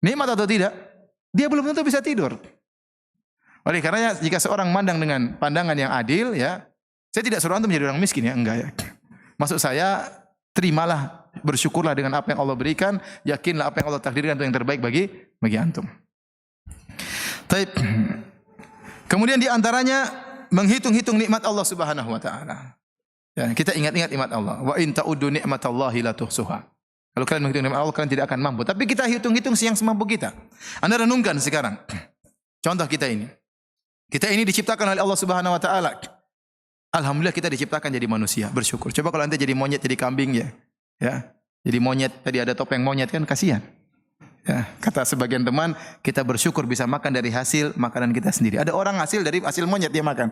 Nikmat atau tidak? Dia belum tentu bisa tidur. Oleh karenanya jika seorang mandang dengan pandangan yang adil, ya, saya tidak suruh antum menjadi orang miskin ya, enggak ya. Maksud saya, terimalah, bersyukurlah dengan apa yang Allah berikan, yakinlah apa yang Allah takdirkan itu yang terbaik bagi antum. Taib. Kemudian di antaranya menghitung-hitung nikmat Allah Subhanahu wa taala. Ya, kita ingat-ingat nikmat Allah. Wa in ta'uddu nikmatallahi la tuhsuha. Kalau kalian menghitung nikmat Allah, kalian tidak akan mampu. Tapi kita hitung-hitung yang semampu kita. Anda renungkan sekarang. Contoh kita ini. Kita ini diciptakan oleh Allah Subhanahu wa taala. Alhamdulillah kita diciptakan jadi manusia, bersyukur. Coba kalau nanti jadi monyet, jadi kambing ya. Ya. Jadi monyet, tadi ada topeng monyet kan kasihan. Ya, kata sebagian teman, kita bersyukur bisa makan dari hasil makanan kita sendiri. Ada orang dari hasil monyet dia makan.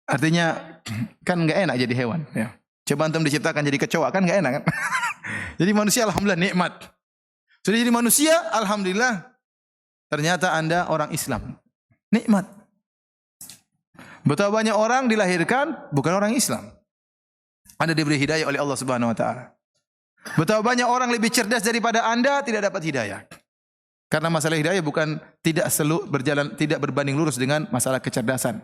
Artinya kan enggak enak jadi hewan, ya. Coba antum diciptakan jadi kecoa kan enggak enak kan? Jadi manusia alhamdulillah nikmat. Sudah jadi manusia alhamdulillah ternyata Anda orang Islam. Nikmat. Betapa banyak orang dilahirkan bukan orang Islam. Anda diberi hidayah oleh Allah Subhanahu wa taala. Betapa banyak orang lebih cerdas daripada Anda tidak dapat hidayah. Karena masalah hidayah bukan tidak berbanding lurus dengan masalah kecerdasan.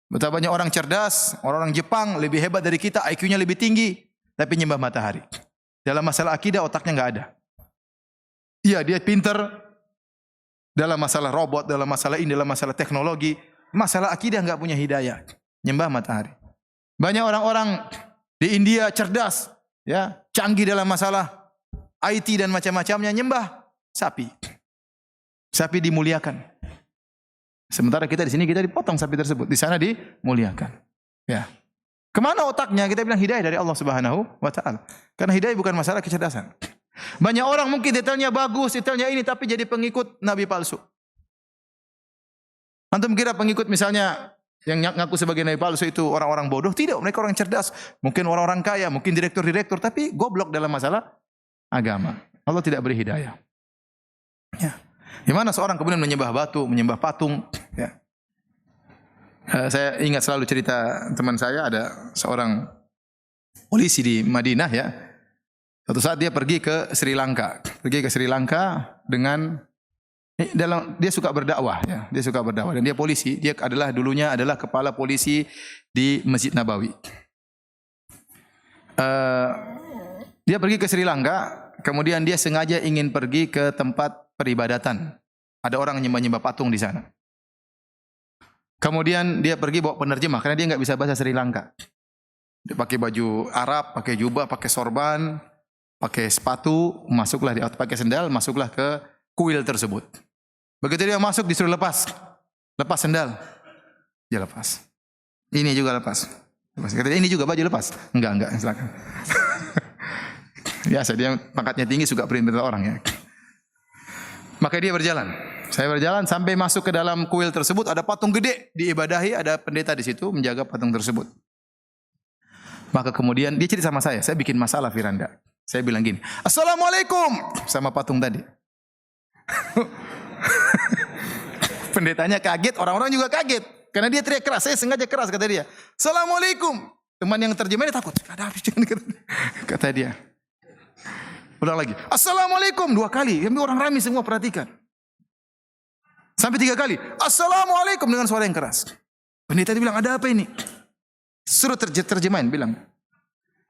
Betapa banyak orang cerdas, orang-orang Jepang lebih hebat dari kita, IQ-nya lebih tinggi, tapi nyembah matahari. Dalam masalah akidah otaknya enggak ada. Iya, dia pintar dalam masalah robot, dalam masalah ini, dalam masalah teknologi, masalah akidah enggak punya hidayah, nyembah matahari. Banyak orang-orang di India cerdas, ya, canggih dalam masalah IT dan macam-macamnya, nyembah sapi. Sapi dimuliakan. Sementara kita di sini kita dipotong sapi tersebut, di sana dimuliakan. Ya. Kemana otaknya? Kita bilang hidayah dari Allah Subhanahu wa taala. Karena hidayah bukan masalah kecerdasan. Banyak orang mungkin detailnya bagus, detailnya ini, tapi jadi pengikut nabi palsu. Antum kira pengikut misalnya yang ngaku sebagai nabi palsu itu orang-orang bodoh? Tidak, mereka orang cerdas. Mungkin orang-orang kaya, mungkin direktur-direktur, tapi goblok dalam masalah agama. Allah tidak beri hidayah. Ya. Di mana seorang kemudian menyembah batu, menyembah patung, ya. Saya ingat selalu cerita teman saya, ada seorang polisi di Madinah ya. Suatu saat dia pergi ke Sri Lanka. Pergi ke Sri Lanka dengan dia suka berdakwah ya. Dia suka berdakwah dan dia polisi. Dia dulunya adalah kepala polisi di Masjid Nabawi. Dia pergi ke Sri Lanka, kemudian dia sengaja ingin pergi ke tempat peribadatan. Ada orang nyembah-nyembah patung di sana. Kemudian dia pergi bawa penerjemah karena dia nggak bisa bahasa Sri Lanka. Dia pakai baju Arab, pakai jubah, pakai sorban, pakai sepatu, pakai sendal, masuklah ke kuil tersebut. Begitu dia masuk disuruh lepas sendal, dia lepas. Ini juga lepas. Kata dia, ini juga baju lepas. Enggak, silakan. Biasa dia pangkatnya tinggi, suka perintah orang ya. Maka dia berjalan. Saya berjalan sampai masuk ke dalam kuil tersebut, ada patung gede diibadahi, ada pendeta di situ menjaga patung tersebut. Maka kemudian dia cerita sama saya bikin masalah Firanda. Saya bilang gini, "Assalamualaikum," sama patung tadi. Pendetanya kaget, orang-orang juga kaget. Karena dia teriak keras, saya sengaja keras kata dia. "Assalamualaikum." Teman yang terjemahnya takut. Ada apa kata dia. Ulang lagi, "Assalamualaikum," 2 kali. Orang ramai semua perhatikan. Sampai 3 kali, "Assalamualaikum," dengan suara yang keras. Pendeta dia bilang, "Ada apa ini?" Suruh terjemahin, bilang,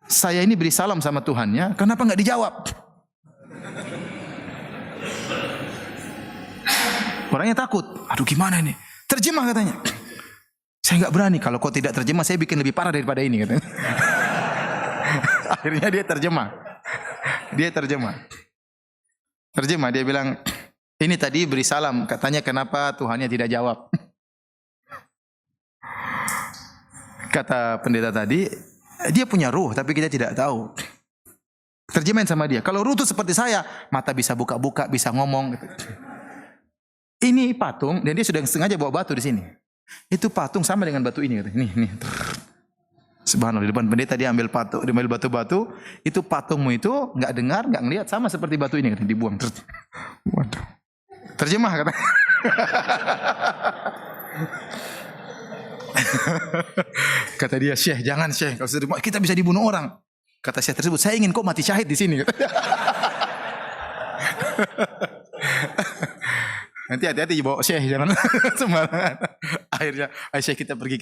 "Saya ini beri salam sama Tuhannya, kenapa nggak dijawab?" Orangnya takut. Aduh gimana ini? Terjemah katanya. "Saya nggak berani, kalau kau tidak terjemah saya bikin lebih parah daripada ini," katanya. Akhirnya dia terjemah. Terjemah, dia bilang, "Ini tadi beri salam, katanya kenapa Tuhannya tidak jawab?" Kata pendeta tadi, dia punya ruh tapi kita tidak tahu. Terjemahin sama dia, kalau ruh itu seperti saya, mata bisa buka-buka, bisa ngomong. Ini patung, dan dia sudah sengaja bawa batu di sini. Itu patung sama dengan batu ini. Nih. Subhanallah, di depan pendeta dia ambil batu-batu. Itu patungmu itu nggak dengar, nggak ngelihat, sama seperti batu ini. Dibuang. Waduh. Terjemah kata. Kata dia, "Syekh, jangan Syekh, kalau kita bisa dibunuh orang." Kata Syekh tersebut, "Saya ingin kau mati syahid di sini." Nanti hati-hati bawa Syekh, jangan sembarangan. Akhirnya, "Ayo Syekh kita pergi."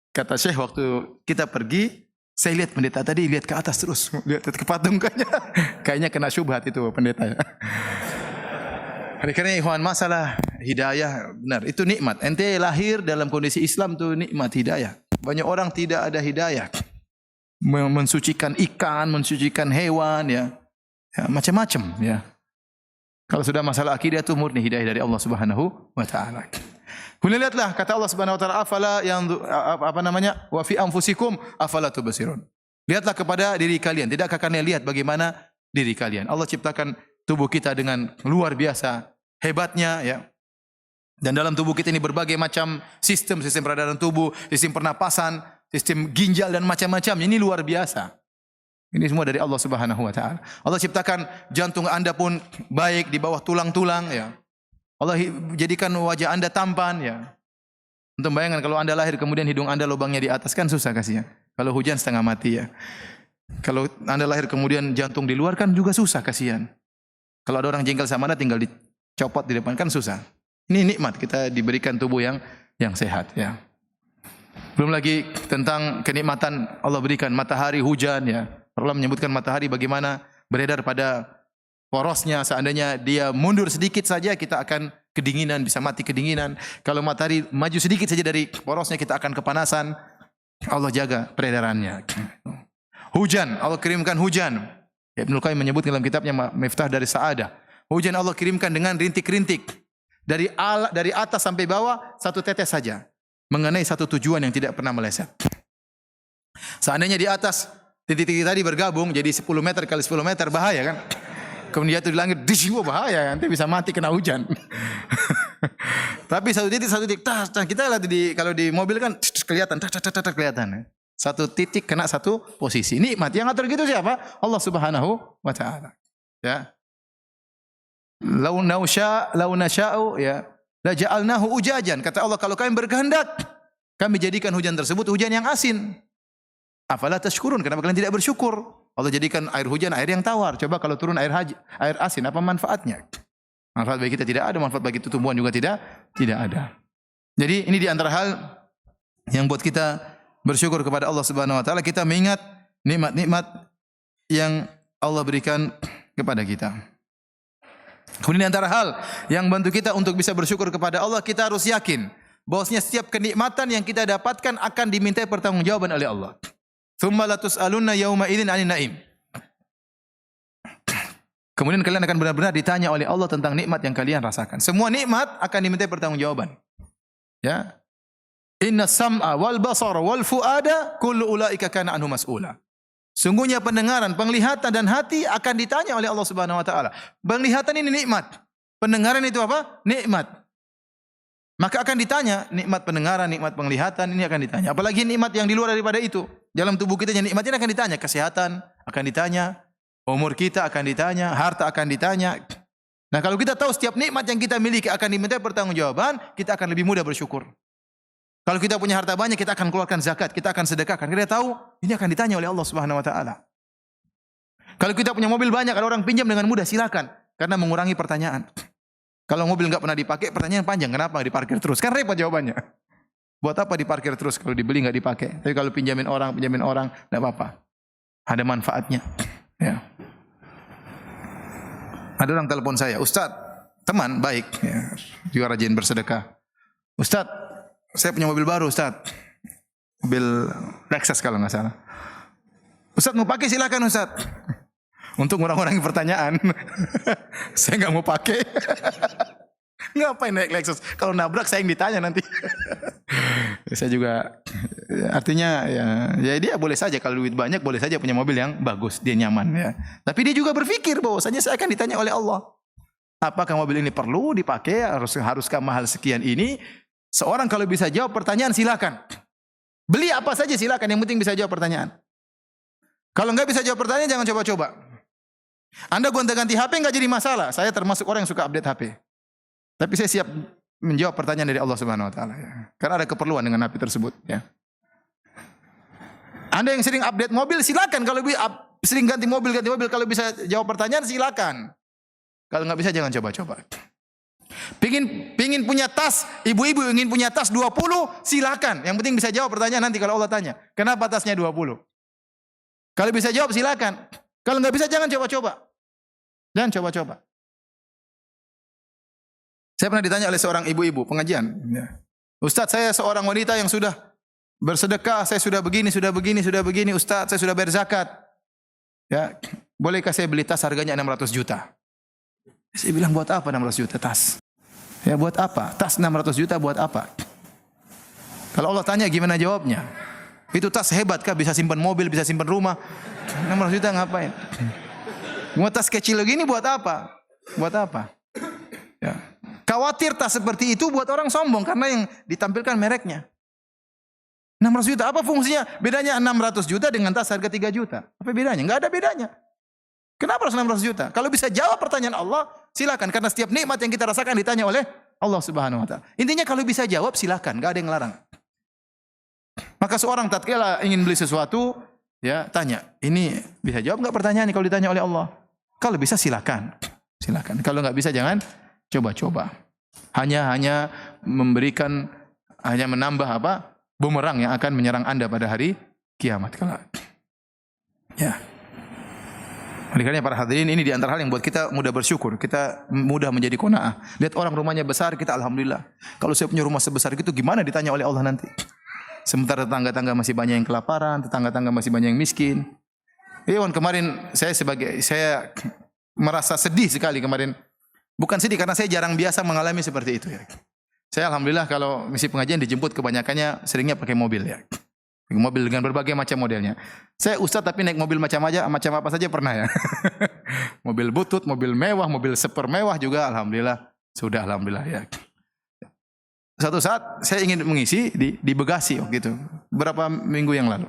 Kata Syekh, waktu kita pergi, saya lihat pendeta tadi lihat ke atas terus, lihat ke patung kayaknya kena syubhat itu pendeta. Karena ikhwan, masalah hidayah benar, itu nikmat. Ente lahir dalam kondisi Islam itu nikmat hidayah. Banyak orang tidak ada hidayah. Mensucikan ikan, mensucikan hewan ya macam-macam ya. Kalau sudah masalah akidah itu murni hidayah dari Allah Subhanahu wa taala. Kemudian lihatlah kata Allah Subhanahu wa taala, wa fi anfusikum afala tubsirun. Lihatlah kepada diri kalian, tidakkah kalian lihat bagaimana diri kalian? Allah ciptakan tubuh kita dengan luar biasa hebatnya ya. Dan dalam tubuh kita ini berbagai macam sistem peredaran tubuh, sistem pernapasan, sistem ginjal dan macam-macam. Ini luar biasa. Ini semua dari Allah Subhanahu wa taala. Allah ciptakan jantung Anda pun baik di bawah tulang-tulang ya. Allah jadikan wajah Anda tampan ya. Untuk bayangkan kalau Anda lahir kemudian hidung Anda lubangnya di atas, kan susah kasihan. Kalau hujan setengah mati ya. Kalau Anda lahir kemudian jantung di luar kan juga susah kasihan. Kalau ada orang jengkel sama Anda tinggal dicopot di depan kan susah. Ini nikmat kita diberikan tubuh yang sehat ya. Belum lagi tentang kenikmatan Allah berikan matahari, hujan ya. Allah menyebutkan matahari bagaimana beredar pada porosnya. Seandainya dia mundur sedikit saja kita akan kedinginan, bisa mati kedinginan. Kalau matahari maju sedikit saja dari porosnya kita akan kepanasan. Allah jaga peredarannya. Hujan, Allah kirimkan hujan. Ibnu Qayyim menyebutkan dalam kitabnya Miftah dari Sa'adah. Hujan Allah kirimkan dengan rintik-rintik. Dari atas sampai bawah satu tetes saja. Mengenai satu tujuan yang tidak pernah meleset. Seandainya di atas titik-titik tadi bergabung jadi 10 meter kali 10 meter, bahaya kan? Kemudian jatuh di langit, bahaya, nanti bisa mati kena hujan. Tapi satu titik, kita lihat kalau di mobil kan kelihatan. Satu titik kena satu posisi. Nikmat yang ngatur gitu siapa? Allah Subhanahu wa taala. Ya. Lau nasha'u ya La ja'alnahu ujajan. Kata Allah, kalau kami berkehendak, kami jadikan hujan tersebut hujan yang asin. Afala tashkurun? Kenapa kalian tidak bersyukur? Allah jadikan air hujan air yang tawar. Coba kalau turun air asin, apa manfaatnya? Manfaat bagi kita tidak ada, manfaat bagi tumbuhan juga tidak ada. Jadi ini di antara hal yang buat kita bersyukur kepada Allah Subhanahu wa taala, kita mengingat nikmat-nikmat yang Allah berikan kepada kita. Kemudian di antara hal yang bantu kita untuk bisa bersyukur kepada Allah, kita harus yakin bahwasanya setiap kenikmatan yang kita dapatkan akan dimintai pertanggungjawaban oleh Allah. Tsumma latus'alunna yauma idzin 'anil na'im. Kemudian kalian akan benar-benar ditanya oleh Allah tentang nikmat yang kalian rasakan. Semua nikmat akan dimintai pertanggungjawaban. Ya. Inna sam'a wal basara wal fuada kullu ulaika kana anhu mas'ula. Sungguhnya pendengaran, penglihatan dan hati akan ditanya oleh Allah Subhanahu wa taala. Penglihatan ini nikmat. Pendengaran itu apa? Nikmat. Maka akan ditanya, nikmat pendengaran, nikmat penglihatan ini akan ditanya. Apalagi nikmat yang di luar daripada itu. Dalam tubuh kita yang nikmat ini akan ditanya, kesehatan akan ditanya, umur kita akan ditanya, harta akan ditanya. Nah, kalau kita tahu setiap nikmat yang kita miliki akan dimintai pertanggungjawaban, kita akan lebih mudah bersyukur. Kalau kita punya harta banyak, kita akan keluarkan zakat, kita akan sedekahkan. Kita tahu ini akan ditanya oleh Allah Subhanahu wa taala. Kalau kita punya mobil banyak, kalau orang pinjam dengan mudah, silakan, karena mengurangi pertanyaan. Kalau mobil enggak pernah dipakai, pertanyaan panjang, kenapa diparkir terus? Kan repot jawabannya. Buat apa diparkir terus kalau dibeli enggak dipakai? Tapi kalau pinjamin orang, enggak apa-apa. Ada manfaatnya. Ya. Ada orang telepon saya, Ustaz, teman baik, ya, juga rajin bersedekah. Ustaz, saya punya mobil baru, Ustaz. Mobil Lexus kalau nggak salah. Ustaz mau pakai silakan Ustaz. Untuk orang-orang yang pertanyaan, saya nggak mau pakai. Ngapain naik Lexus? Kalau nabrak saya yang ditanya nanti. Saya juga, artinya ya dia boleh saja kalau duit banyak boleh saja punya mobil yang bagus, dia nyaman ya. Tapi dia juga berpikir bahwasanya saya akan ditanya oleh Allah. Apakah mobil ini perlu dipakai? Haruskah mahal sekian ini? Seorang kalau bisa jawab pertanyaan silakan. Beli apa saja silakan, yang penting bisa jawab pertanyaan. Kalau enggak bisa jawab pertanyaan jangan coba-coba. Anda gonta-ganti HP enggak jadi masalah. Saya termasuk orang yang suka update HP. Tapi saya siap menjawab pertanyaan dari Allah Subhanahu wa taala ya. Karena ada keperluan dengan HP tersebut ya. Anda yang sering update mobil silakan, kalau sering ganti mobil kalau bisa jawab pertanyaan silakan. Kalau enggak bisa jangan coba-coba. Pingin punya tas, ibu-ibu ingin punya tas 20, silakan. Yang penting bisa jawab pertanyaan nanti kalau Allah tanya. Kenapa tasnya 20? Kalau bisa jawab silakan. Kalau nggak bisa jangan coba-coba. Jangan coba-coba. Saya pernah ditanya oleh seorang ibu-ibu pengajian. Ustaz, saya seorang wanita yang sudah bersedekah, saya sudah begini, Ustaz, saya sudah bayar zakat. Ya, bolehkah saya beli tas harganya 600 juta? Saya bilang buat apa 600 juta tas? Ya buat apa? Tas 600 juta buat apa? Kalau Allah tanya gimana jawabnya? Itu tas hebat kah? Bisa simpan mobil, bisa simpan rumah. 600 juta ngapain? Mau tas kecil begini buat apa? Buat apa? Ya. Khawatir tas seperti itu buat orang sombong karena yang ditampilkan mereknya. 600 juta, apa fungsinya? Bedanya 600 juta dengan tas harga 3 juta. Apa bedanya? Enggak ada bedanya. Kenapa harus 600 juta? Kalau bisa jawab pertanyaan Allah, silakan. Karena setiap nikmat yang kita rasakan ditanya oleh Allah Subhanahu wa taala. Intinya kalau bisa jawab silakan, enggak ada yang larang. Maka seorang tatkala ingin beli sesuatu, ya tanya, ini bisa jawab enggak pertanyaan kalau ditanya oleh Allah? Kalau bisa silakan. Silakan. Kalau enggak bisa jangan coba-coba. Hanya memberikan, hanya menambah apa? Bumerang yang akan menyerang Anda pada hari kiamat kelak. Ya. Oleh karena para hadirin, ini di antara hal yang buat kita mudah bersyukur, kita mudah menjadi qanaah. Lihat orang rumahnya besar, kita alhamdulillah. Kalau saya punya rumah sebesar itu gimana ditanya oleh Allah nanti? Sementara tetangga-tetangga masih banyak yang kelaparan, tetangga-tetangga masih banyak yang miskin. Kemarin saya merasa sedih sekali kemarin. Bukan sedih karena saya jarang biasa mengalami seperti itu ya. Saya alhamdulillah kalau misi pengajian dijemput kebanyakannya seringnya pakai mobil ya. Mobil dengan berbagai macam modelnya. Saya ustaz tapi naik mobil macam apa saja pernah ya. Mobil butut, mobil mewah, mobil super mewah juga alhamdulillah. Sudah alhamdulillah ya. Satu saat saya ingin mengisi di Bekasi waktu itu. Beberapa minggu yang lalu.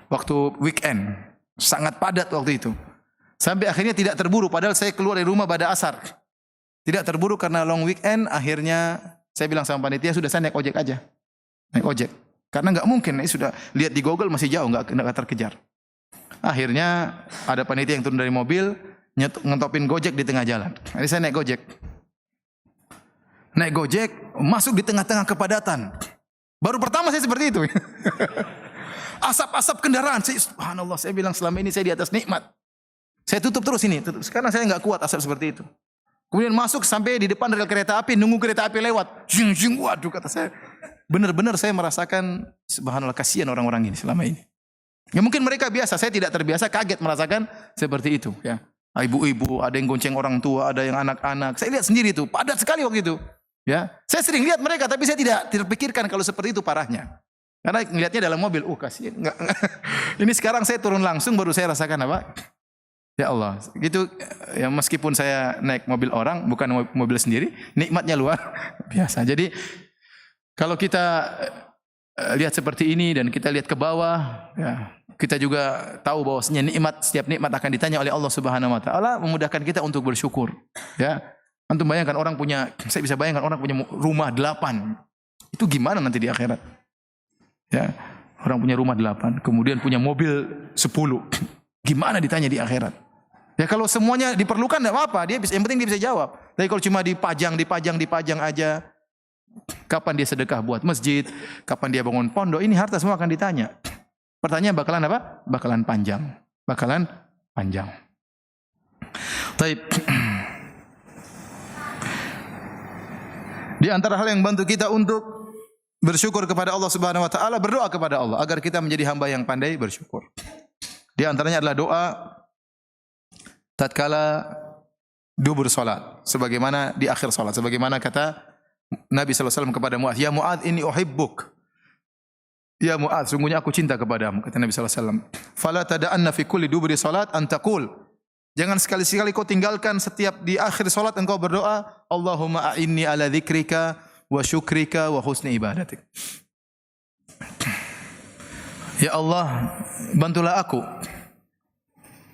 Waktu weekend. Sangat padat waktu itu. Sampai akhirnya tidak terburu padahal saya keluar dari rumah pada asar. Tidak terburu karena long weekend, akhirnya saya bilang sama panitia, sudah saya naik ojek aja. Naik ojek. Karena nggak mungkin, ini sudah lihat di Google masih jauh, nggak terkejar. Akhirnya ada panitia yang turun dari mobil, ngentopin Gojek di tengah jalan. Jadi saya naik Gojek. Naik Gojek, masuk di tengah-tengah kepadatan. Baru pertama saya seperti itu. Asap-asap kendaraan. Subhanallah, saya bilang selama ini saya di atas nikmat. Saya tutup terus ini. Sekarang saya nggak kuat asap seperti itu. Kemudian masuk sampai di depan rel kereta api, nunggu kereta api lewat. Jing, jing, waduh kata saya. Benar-benar saya merasakan, subhanallah, kasihan orang-orang ini selama ini. Ya mungkin mereka biasa, saya tidak terbiasa, kaget merasakan seperti itu. Ya, ibu-ibu, ada yang gonceng orang tua, ada yang anak-anak. Saya lihat sendiri itu, padat sekali waktu itu. Ya, saya sering lihat mereka, tapi saya tidak terpikirkan kalau seperti itu parahnya. Karena ngelihatnya dalam mobil, kasihan. Ini sekarang saya turun langsung, baru saya rasakan apa? Ya Allah, gitu ya, meskipun saya naik mobil orang, bukan mobil sendiri, nikmatnya luar biasa. Jadi kalau kita lihat seperti ini dan kita lihat ke bawah, ya, kita juga tahu bahwasanya setiap nikmat akan ditanya oleh Allah Subhanahu wa taala, memudahkan kita untuk bersyukur. Ya. Antum bayangkan saya bisa bayangkan orang punya rumah 8. Itu gimana nanti di akhirat? Ya. Orang punya rumah 8, kemudian punya mobil 10. Gimana ditanya di akhirat? Ya kalau semuanya diperlukan enggak apa-apa, yang penting dia bisa jawab. Tapi kalau cuma dipajang aja, kapan dia sedekah buat masjid, kapan dia bangun pondok, ini harta semua akan ditanya. Pertanyaan bakalan apa? Bakalan panjang. Taib. Di antara hal yang bantu kita untuk bersyukur kepada Allah Subhanahu wa taala, berdoa kepada Allah agar kita menjadi hamba yang pandai bersyukur. Di antaranya adalah doa tatkala dubur salat, sebagaimana di akhir salat, sebagaimana kata Nabi sallallahu alaihi wasallam kepada Muadz, "Ya Muadz, inni uhibbuk." Ya Muadz, sungguhnya aku cinta kepadamu, kata Nabi sallallahu alaihi wasallam. "Fala tada'anna fi kulli duburi salat an taqul." Jangan sekali-sekali kau tinggalkan setiap di akhir salat engkau berdoa, "Allahumma a'inni ala dzikrika wa syukrika wa husni ibadatik." Ya Allah, bantulah aku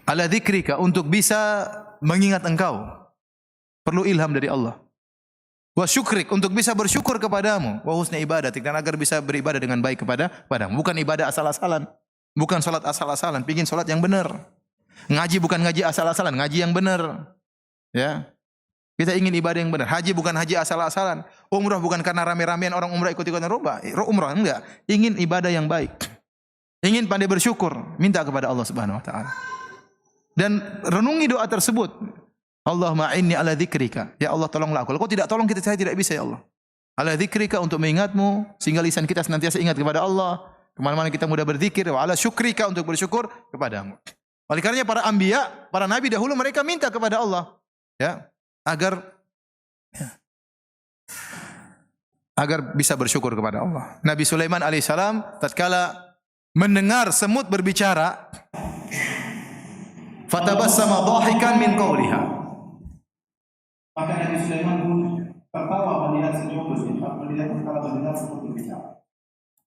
ala dzikrika, untuk bisa mengingat engkau. Perlu ilham dari Allah. Wa syukrik, untuk bisa bersyukur kepadamu. Wa husni ibadatik, dan agar bisa beribadah dengan baik kepadamu. Bukan ibadah asal-asalan. Bukan salat asal-asalan. Pingin salat yang benar. Ngaji bukan ngaji asal-asalan. Ngaji yang benar. Ya. Kita ingin ibadah yang benar. Haji bukan haji asal-asalan. Umrah bukan karena rame-ramean orang umrah ikut-ikutan umrah. Enggak. Ingin ibadah yang baik. Ingin pandai bersyukur. Minta kepada Allah Subhanahu wa taala. Dan renungi doa tersebut. Allahumma inni ala dzikrika. Ya Allah, tolonglah aku. Kalau kau tidak tolong, saya tidak bisa, ya Allah. Ala dzikrika, untuk mengingatmu, sehingga lisan kita senantiasa ingat kepada Allah. Kemana-mana kita mudah berzikir. Wa ala syukrika, untuk bersyukur kepadamu. Oleh karenanya para anbiya, para nabi dahulu, mereka minta kepada Allah. Ya, agar bisa bersyukur kepada Allah. Nabi Sulaiman alaihissalam tatkala mendengar semut berbicara, fatabassama dhahikan min qawliha. Maka Nabi Sulaiman pun tertawa melihat semut berbicara.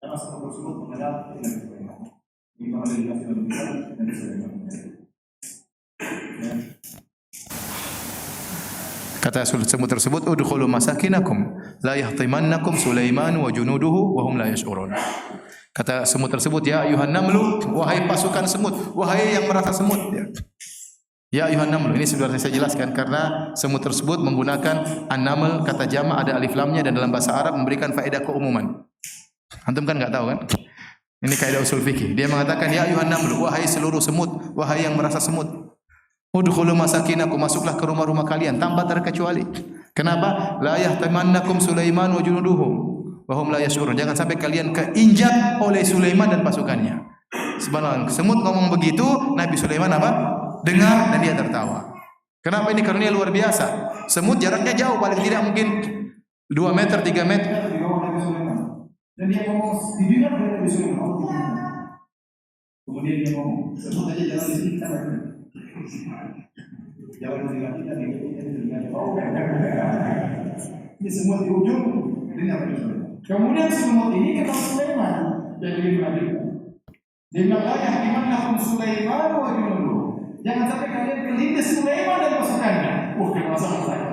Karena semut tersebut mengenal Nabi Sulaiman. Ini pada dijelaskan Nabi Sulaiman. Kata semut tersebut, udkhulu masakinakum la yahtimannakum Sulaiman wa junuduhu wa hum la yash'urun. Kata semut tersebut, ya ayuhan namlu, wahai pasukan semut, wahai yang merasa semut. Ya ayuhan namlu, ini sudah saya jelaskan karena semut tersebut menggunakan an-naml, kata jama' ada alif lamnya, dan dalam bahasa Arab memberikan faedah keumuman. Antum kan enggak tahu kan? Ini kaidah usul fikih. Dia mengatakan, ya ayuhan namlu, wahai seluruh semut, wahai yang merasa semut. Udkhulu masakinakum, masuklah ke rumah-rumah kalian tanpa terkecuali. Kenapa? La yahtamannakum Sulaiman wa junuduhu wa hum la yash'urun. Jangan sampai kalian keinjak oleh Sulaiman dan pasukannya. Subhanallah. Semut ngomong begitu, Nabi Sulaiman apa? Dengar, dan dia tertawa. Kenapa? Ini karunia luar biasa. Semut jaraknya jauh, paling tidak mungkin 2 meter, 3 meter di bawah Nabi Sulaiman. Dan dia ngomong, didengar oleh Nabi Sulaiman. Kemudian dia ngomong, semut aja jalan di sini kita lagi. Jalan di kaki dan ini semua di ujung dengar. Kemudian semut ini ketemu Sulaiman, jadi mengatakan, dia bilang, ya gimana Sulaiman wa junuduhu. Jangan sampai kalian kelindes Sulaiman dan pasukannya. Kenapa salah saya?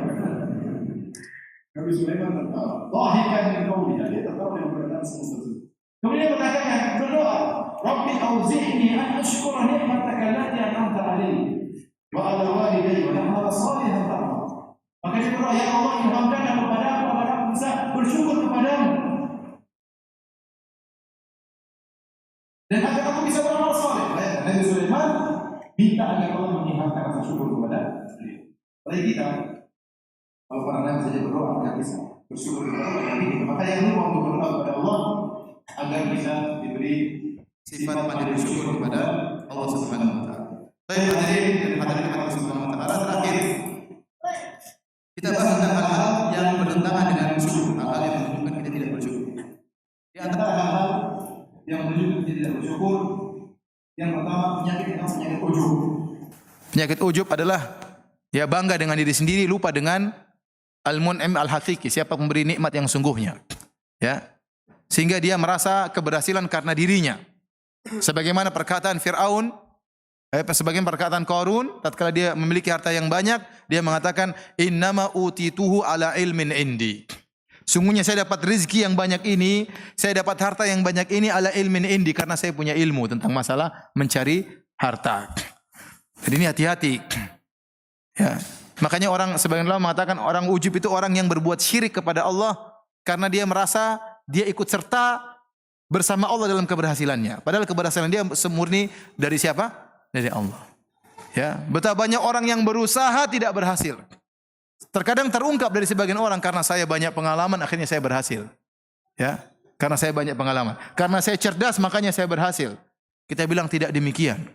Nabi Sulaiman tertawa. Dhahikan min qawliha, dia tertawa dengan perkataan semut tersebut. Kemudian dia berkatakan, berdoa, Rabbi auzi'ni an ashkura ni'mataka allati an'amta 'alayya wa 'ala walidayya wa a'mala shalihan tardah. Maka dia berdoa, ya Allah, ilhamkan kepada aku agar aku bisa bersyukur kepadamu dan agar aku bisa beramal saleh. Nabi Sulaiman minta agar Allah mengilhamkan rasa syukur kepada beliau. Oleh kita, kalau para nabi saja berdoa agar bisa bersyukur kepada Allah, maka yang lupa untuk berdoa kepada Allah agar bisa diberi sifat pandai bersyukur kepada Allah Subhanahu wa taala. Baik hadirin dan hadirat Allah Subhanahu wa taala, terakhir kita bahas tentang hal-hal yang bertentangan dengan syukur, hal-hal yang menunjukkan kita tidak bersyukur. Di antara hal-hal yang menunjukkan kita tidak bersyukur, yang pertama penyakit ujub. Penyakit ujub adalah ya bangga dengan diri sendiri, lupa dengan al-mun'im al-haqiqi, siapa pemberi nikmat yang sungguhnya. Ya. Sehingga dia merasa keberhasilan karena dirinya. Sebagaimana perkataan Fir'aun, sebagaimana perkataan Qarun, tatkala dia memiliki harta yang banyak, dia mengatakan innama utituhu ala ilmin indi. Sungguhnya saya dapat rezeki yang banyak ini, saya dapat harta yang banyak ini ala ilmin indi, karena saya punya ilmu tentang masalah mencari harta. Jadi ini hati-hati. Ya. Makanya orang sebagian ulama mengatakan orang ujub itu orang yang berbuat syirik kepada Allah karena dia merasa dia ikut serta bersama Allah dalam keberhasilannya. Padahal keberhasilan dia semurni dari siapa? Dari Allah. Ya, betapa banyak orang yang berusaha tidak berhasil. Terkadang terungkap dari sebagian orang, karena saya banyak pengalaman akhirnya saya berhasil. Ya, karena saya banyak pengalaman. Karena saya cerdas makanya saya berhasil. Kita bilang tidak demikian.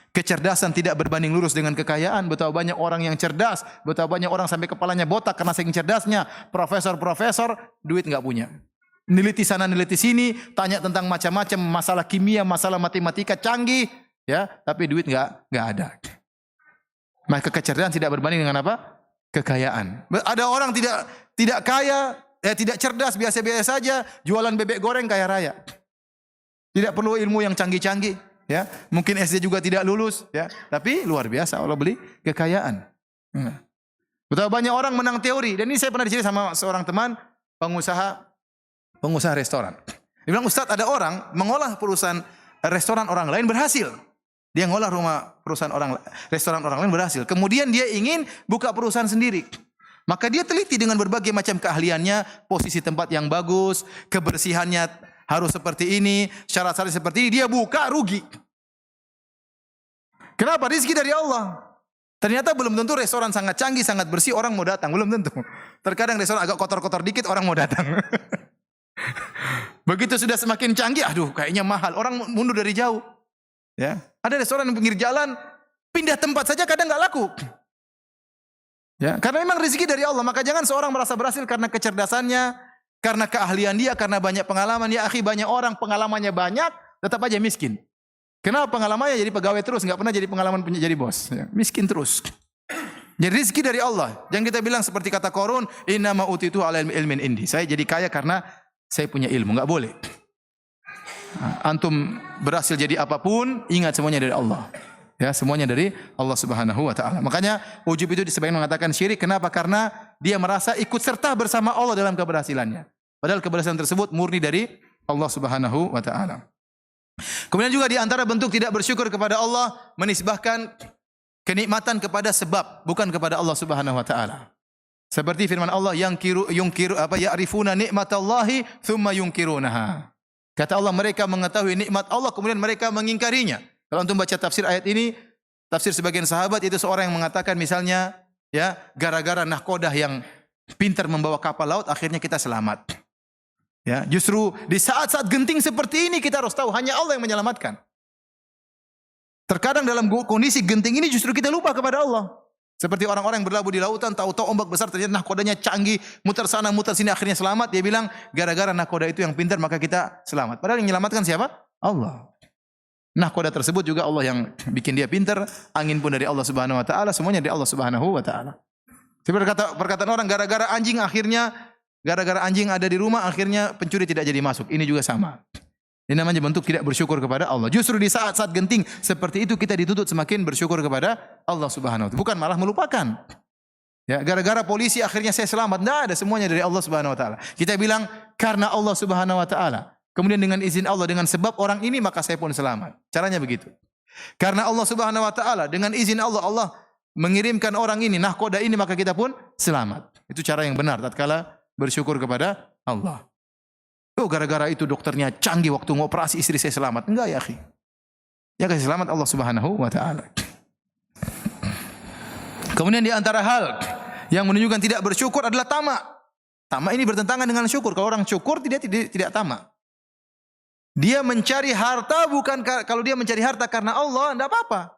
Kecerdasan tidak berbanding lurus dengan kekayaan. Betapa banyak orang yang cerdas, betapa banyak orang sampai kepalanya botak karena saking cerdasnya. Profesor-profesor duit enggak punya. Neliti sana neliti sini, tanya tentang macam-macam masalah kimia, masalah matematika canggih, ya, tapi duit enggak ada. Maka kecerdasan tidak berbanding dengan apa? Kekayaan. Ada orang tidak kaya, tidak cerdas, biasa-biasa saja, jualan bebek goreng kaya raya. Tidak perlu ilmu yang canggih-canggih, ya. Mungkin SD juga tidak lulus, ya, tapi luar biasa Allah beli kekayaan. Betapa banyak orang menang teori, dan ini saya pernah diceritakan sama seorang teman pengusaha restoran. Dia bilang, Ustaz, ada orang mengolah perusahaan restoran orang lain berhasil. Dia ngolah restoran orang lain berhasil. Kemudian dia ingin buka perusahaan sendiri. Maka dia teliti dengan berbagai macam keahliannya, posisi tempat yang bagus, kebersihannya harus seperti ini, syarat-syarat seperti ini, dia buka rugi. Kenapa? Rezeki dari Allah. Ternyata belum tentu restoran sangat canggih, sangat bersih orang mau datang, belum tentu. Terkadang restoran agak kotor-kotor dikit orang mau datang. Begitu sudah semakin canggih, aduh kayaknya mahal, orang mundur dari jauh. Ya, ada restoran di pinggir jalan, pindah tempat saja kadang nggak laku. Ya, karena memang rezeki dari Allah. Maka jangan seorang merasa berhasil karena kecerdasannya, karena keahlian dia, karena banyak pengalaman. Ya akhi, banyak orang pengalamannya banyak, tetap aja miskin. Kenapa pengalamannya jadi pegawai terus, nggak pernah jadi pengalaman punya jadi bos? Ya, miskin terus. Jadi rezeki dari Allah. Jangan kita bilang seperti kata Qarun, innama utitu ala ilmin indi. Saya jadi kaya karena saya punya ilmu, nggak boleh. Antum berhasil jadi apapun, ingat semuanya dari Allah. Ya, semuanya dari Allah Subhanahu wa taala. Makanya ujub itu sebagian mengatakan syirik. Kenapa? Karena dia merasa ikut serta bersama Allah dalam keberhasilannya. Padahal keberhasilan tersebut murni dari Allah Subhanahu wa taala. Kemudian juga di antara bentuk tidak bersyukur kepada Allah, menisbahkan kenikmatan kepada sebab, bukan kepada Allah Subhanahu wa taala. Seperti firman Allah, ya'rifuna nikmatallahi tsumma yunkirunaha. Kata Allah, mereka mengetahui nikmat Allah kemudian mereka mengingkarinya. Kalau antum baca tafsir ayat ini, tafsir sebagian sahabat, itu seorang yang mengatakan misalnya, ya, gara-gara nahkodah yang pintar membawa kapal laut akhirnya kita selamat. Ya, justru di saat-saat genting seperti ini kita harus tahu hanya Allah yang menyelamatkan. Terkadang dalam kondisi genting ini justru kita lupa kepada Allah. Seperti orang-orang yang berlabuh di lautan, tahu-tahu ombak besar, ternyata nahkodanya canggih, muter sana, muter sini, akhirnya selamat. Dia bilang, gara-gara nahkoda itu yang pintar, maka kita selamat. Padahal yang menyelamatkan siapa? Allah. Nahkoda tersebut juga Allah yang bikin dia pintar, angin pun dari Allah Subhanahu wa taala, semuanya dari Allah Subhanahu wa taala. Seperti perkataan orang, gara-gara anjing ada di rumah, akhirnya pencuri tidak jadi masuk. Ini juga sama. Ini namanya bentuk tidak bersyukur kepada Allah. Justru di saat-saat genting seperti itu kita dituntut semakin bersyukur kepada Allah Subhanahu wa taala, bukan malah melupakan. Ya, gara-gara polisi akhirnya saya selamat. Tidak ada, semuanya dari Allah Subhanahu wa taala. Kita bilang karena Allah Subhanahu wa taala. Kemudian dengan izin Allah, dengan sebab orang ini maka saya pun selamat. Caranya begitu. Karena Allah Subhanahu wa taala, dengan izin Allah, Allah mengirimkan orang ini, nahkoda ini, maka kita pun selamat. Itu cara yang benar tatkala bersyukur kepada Allah. Oh, gara-gara itu dokternya canggih waktu ngoperasi istri saya selamat. Enggak ya, akhi. Ya kasih selamat Allah Subhanahu wa taala. Kemudian di antara hal yang menunjukkan tidak bersyukur adalah tamak. Tamak ini bertentangan dengan syukur. Kalau orang syukur tidak tamak. Dia mencari harta bukan kalau dia mencari harta karena Allah, tidak apa-apa.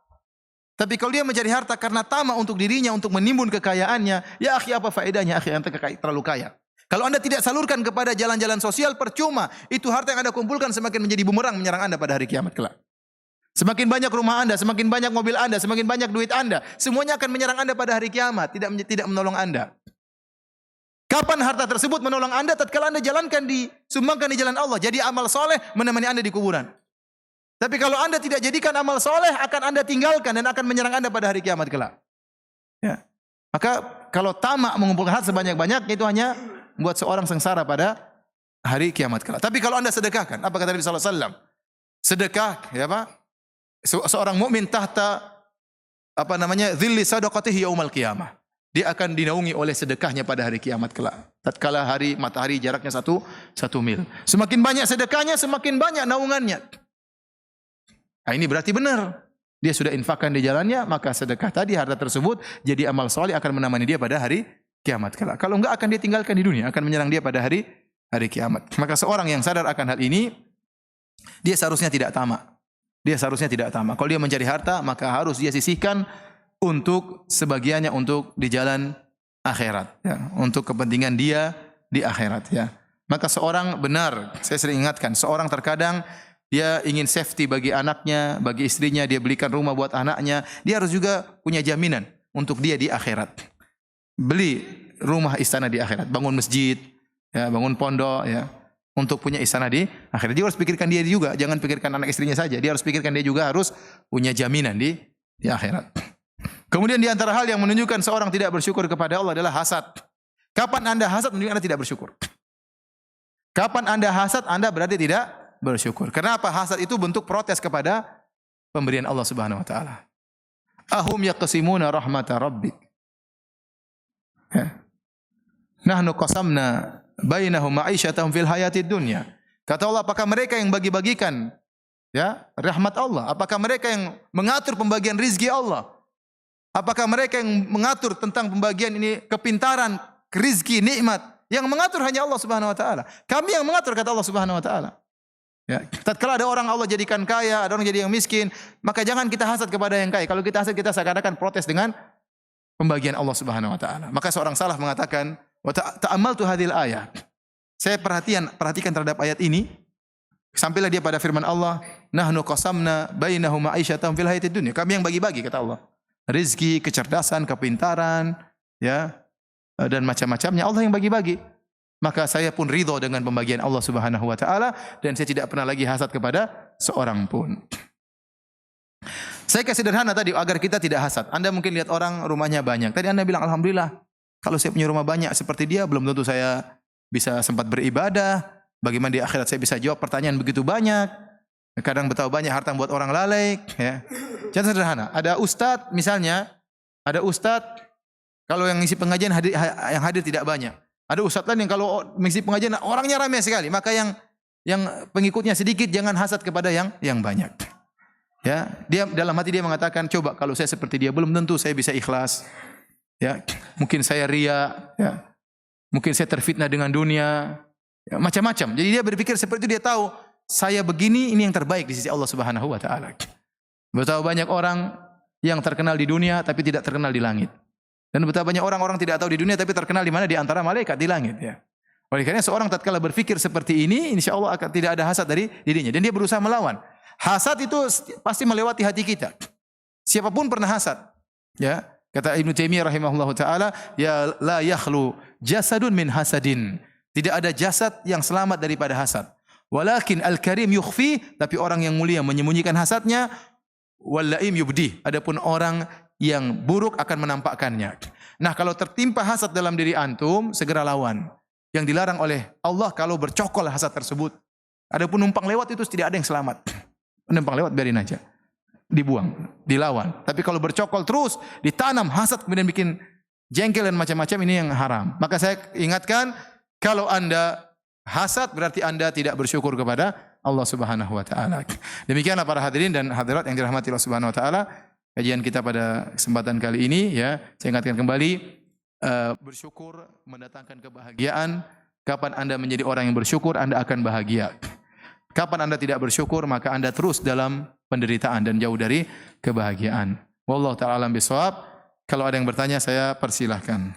Tapi kalau dia mencari harta karena tamak untuk dirinya, untuk menimbun kekayaannya, ya akhi, apa faedahnya akhi anda terlalu kaya? Kalau anda tidak salurkan kepada jalan-jalan sosial, percuma. Itu harta yang anda kumpulkan semakin menjadi bumerang menyerang anda pada hari kiamat kelak. Semakin banyak rumah anda, semakin banyak mobil anda, semakin banyak duit anda, semuanya akan menyerang anda pada hari kiamat, tidak menolong anda. Kapan harta tersebut menolong anda? Tatkala anda jalankan disumbangkan di jalan Allah, jadi amal soleh menemani anda di kuburan. Tapi kalau anda tidak jadikan amal soleh, akan anda tinggalkan dan akan menyerang anda pada hari kiamat kelak. Ya. Maka kalau tamak mengumpulkan harta sebanyak-banyaknya itu hanya membuat seorang sengsara pada hari kiamat kelak. Tapi kalau anda sedekahkan, apa kata Nabi sallallahu alaihi wasallam? Sedekah, ya Pak? Seorang mukmin tahta dhilli sadaqatihi yaumal qiyamah. Dia akan dinaungi oleh sedekahnya pada hari kiamat kelak. Tatkala hari matahari jaraknya satu mil. Semakin banyak sedekahnya, semakin banyak naungannya. Nah, ini berarti benar. Dia sudah infakkan di jalannya, maka sedekah tadi, harta tersebut jadi amal soleh akan menemani dia pada hari kiamat kelak. Kalau enggak akan dia tinggalkan di dunia, akan menyerang dia pada hari kiamat. Maka seorang yang sadar akan hal ini, dia seharusnya tidak tamak. Kalau dia mencari harta, maka harus dia sisihkan untuk sebagiannya untuk di jalan akhirat, ya, untuk kepentingan dia di akhirat, ya. Maka seorang benar, saya sering ingatkan, seorang terkadang dia ingin safety bagi anaknya, bagi istrinya, dia belikan rumah buat anaknya, dia harus juga punya jaminan untuk dia di akhirat. Beli rumah istana di akhirat, bangun masjid, ya, bangun pondok, ya. Untuk punya istana di akhirat. Dia harus pikirkan dia juga, jangan pikirkan anak istrinya saja. Dia harus pikirkan dia juga harus punya jaminan di akhirat. Kemudian di antara hal yang menunjukkan seorang tidak bersyukur kepada Allah adalah hasad. Kapan anda hasad menunjukkan anda tidak bersyukur. Kapan anda hasad, anda berarti tidak bersyukur. Kenapa? Hasad itu bentuk protes kepada pemberian Allah Subhanahu wa taala. Ahum yaqsimuna rahmata rabbik. Nahnu qasamna bainahum ma'isyatahum fil hayatid dunya. Kata Allah, apakah mereka yang bagi-bagikan, ya, rahmat Allah? Apakah mereka yang mengatur pembagian rizki Allah? Apakah mereka yang mengatur tentang pembagian ini kepintaran, rizki, nikmat? Yang mengatur hanya Allah Subhanahu wa taala. Kami yang mengatur, kata Allah Subhanahu wa taala. Ya, tatkala ada orang Allah jadikan kaya, ada orang jadi yang miskin, maka jangan kita hasad kepada yang kaya. Kalau kita hasad, kita seakan-akan protes dengan pembagian Allah Subhanahu wa taala. Maka seorang salaf mengatakan, wa ta'ammaltu hadhil ayat. Saya perhatikan terhadap ayat ini, sampailah dia pada firman Allah, nahnu qasamna bainahum ma'isyatahum fil hayatid dunya. Kami yang bagi-bagi, kata Allah. Rizki, kecerdasan, kepintaran, ya, dan macam-macamnya Allah yang bagi-bagi. Maka saya pun ridho dengan pembagian Allah Subhanahu wa taala dan saya tidak pernah lagi hasad kepada seorang pun. Saya kasih sederhana tadi agar kita tidak hasad. Anda mungkin lihat orang rumahnya banyak. Tadi Anda bilang alhamdulillah. Kalau saya punya rumah banyak seperti dia, belum tentu saya bisa sempat beribadah. Bagaimana di akhirat saya bisa jawab pertanyaan begitu banyak. Kadang betapa banyak harta buat orang lalai, ya. Contoh sederhana, ada ustadz misalnya, ada ustadz kalau yang ngisi pengajian yang hadir tidak banyak. Ada ustadz lain yang kalau mengisi pengajian orangnya ramai sekali, maka yang pengikutnya sedikit jangan hasad kepada yang banyak. Ya, dia dalam hati dia mengatakan, coba kalau saya seperti dia belum tentu saya bisa ikhlas. Ya, mungkin saya ria, ya. Mungkin saya terfitnah dengan dunia, ya, macam-macam. Jadi dia berpikir seperti itu, dia tahu saya begini ini yang terbaik di sisi Allah Subhanahu wa taala. Betapa banyak orang yang terkenal di dunia tapi tidak terkenal di langit. Dan betapa banyak orang-orang tidak tahu di dunia tapi terkenal di mana? Di antara malaikat di langit, ya. Oleh karena seorang tatkala berpikir seperti ini, insyaallah akan tidak ada hasad dari dirinya dan dia berusaha melawan. Hasad itu pasti melewati hati kita. Siapapun pernah hasad, ya. Kata Ibnu Taimiyah rahimahullahu taala, ya la yakhlu jasadun min hasadin. Tidak ada jasad yang selamat daripada hasad. Walakin al-karim yukhfi, tapi orang yang mulia menyembunyikan hasadnya, wal laim yubdi. Adapun orang yang buruk akan menampakkannya. Nah, kalau tertimpa hasad dalam diri antum, segera lawan. Yang dilarang oleh Allah kalau bercokol hasad tersebut. Adapun numpang lewat itu tidak ada yang selamat. Numpang lewat biarin aja. Dibuang, dilawan. Tapi kalau bercokol terus, ditanam hasad kemudian bikin jengkel dan macam-macam, ini yang haram. Maka saya ingatkan, kalau Anda hasad berarti Anda tidak bersyukur kepada Allah Subhanahu wa taala. Demikianlah para hadirin dan hadirat yang dirahmati Allah Subhanahu wa taala, kajian kita pada kesempatan kali ini ya. Saya ingatkan kembali, bersyukur mendatangkan kebahagiaan. Kapan Anda menjadi orang yang bersyukur, Anda akan bahagia. Kapan Anda tidak bersyukur, maka Anda terus dalam penderitaan dan jauh dari kebahagiaan. Wallahu taala alam bisawab. Kalau ada yang bertanya, saya persilahkan.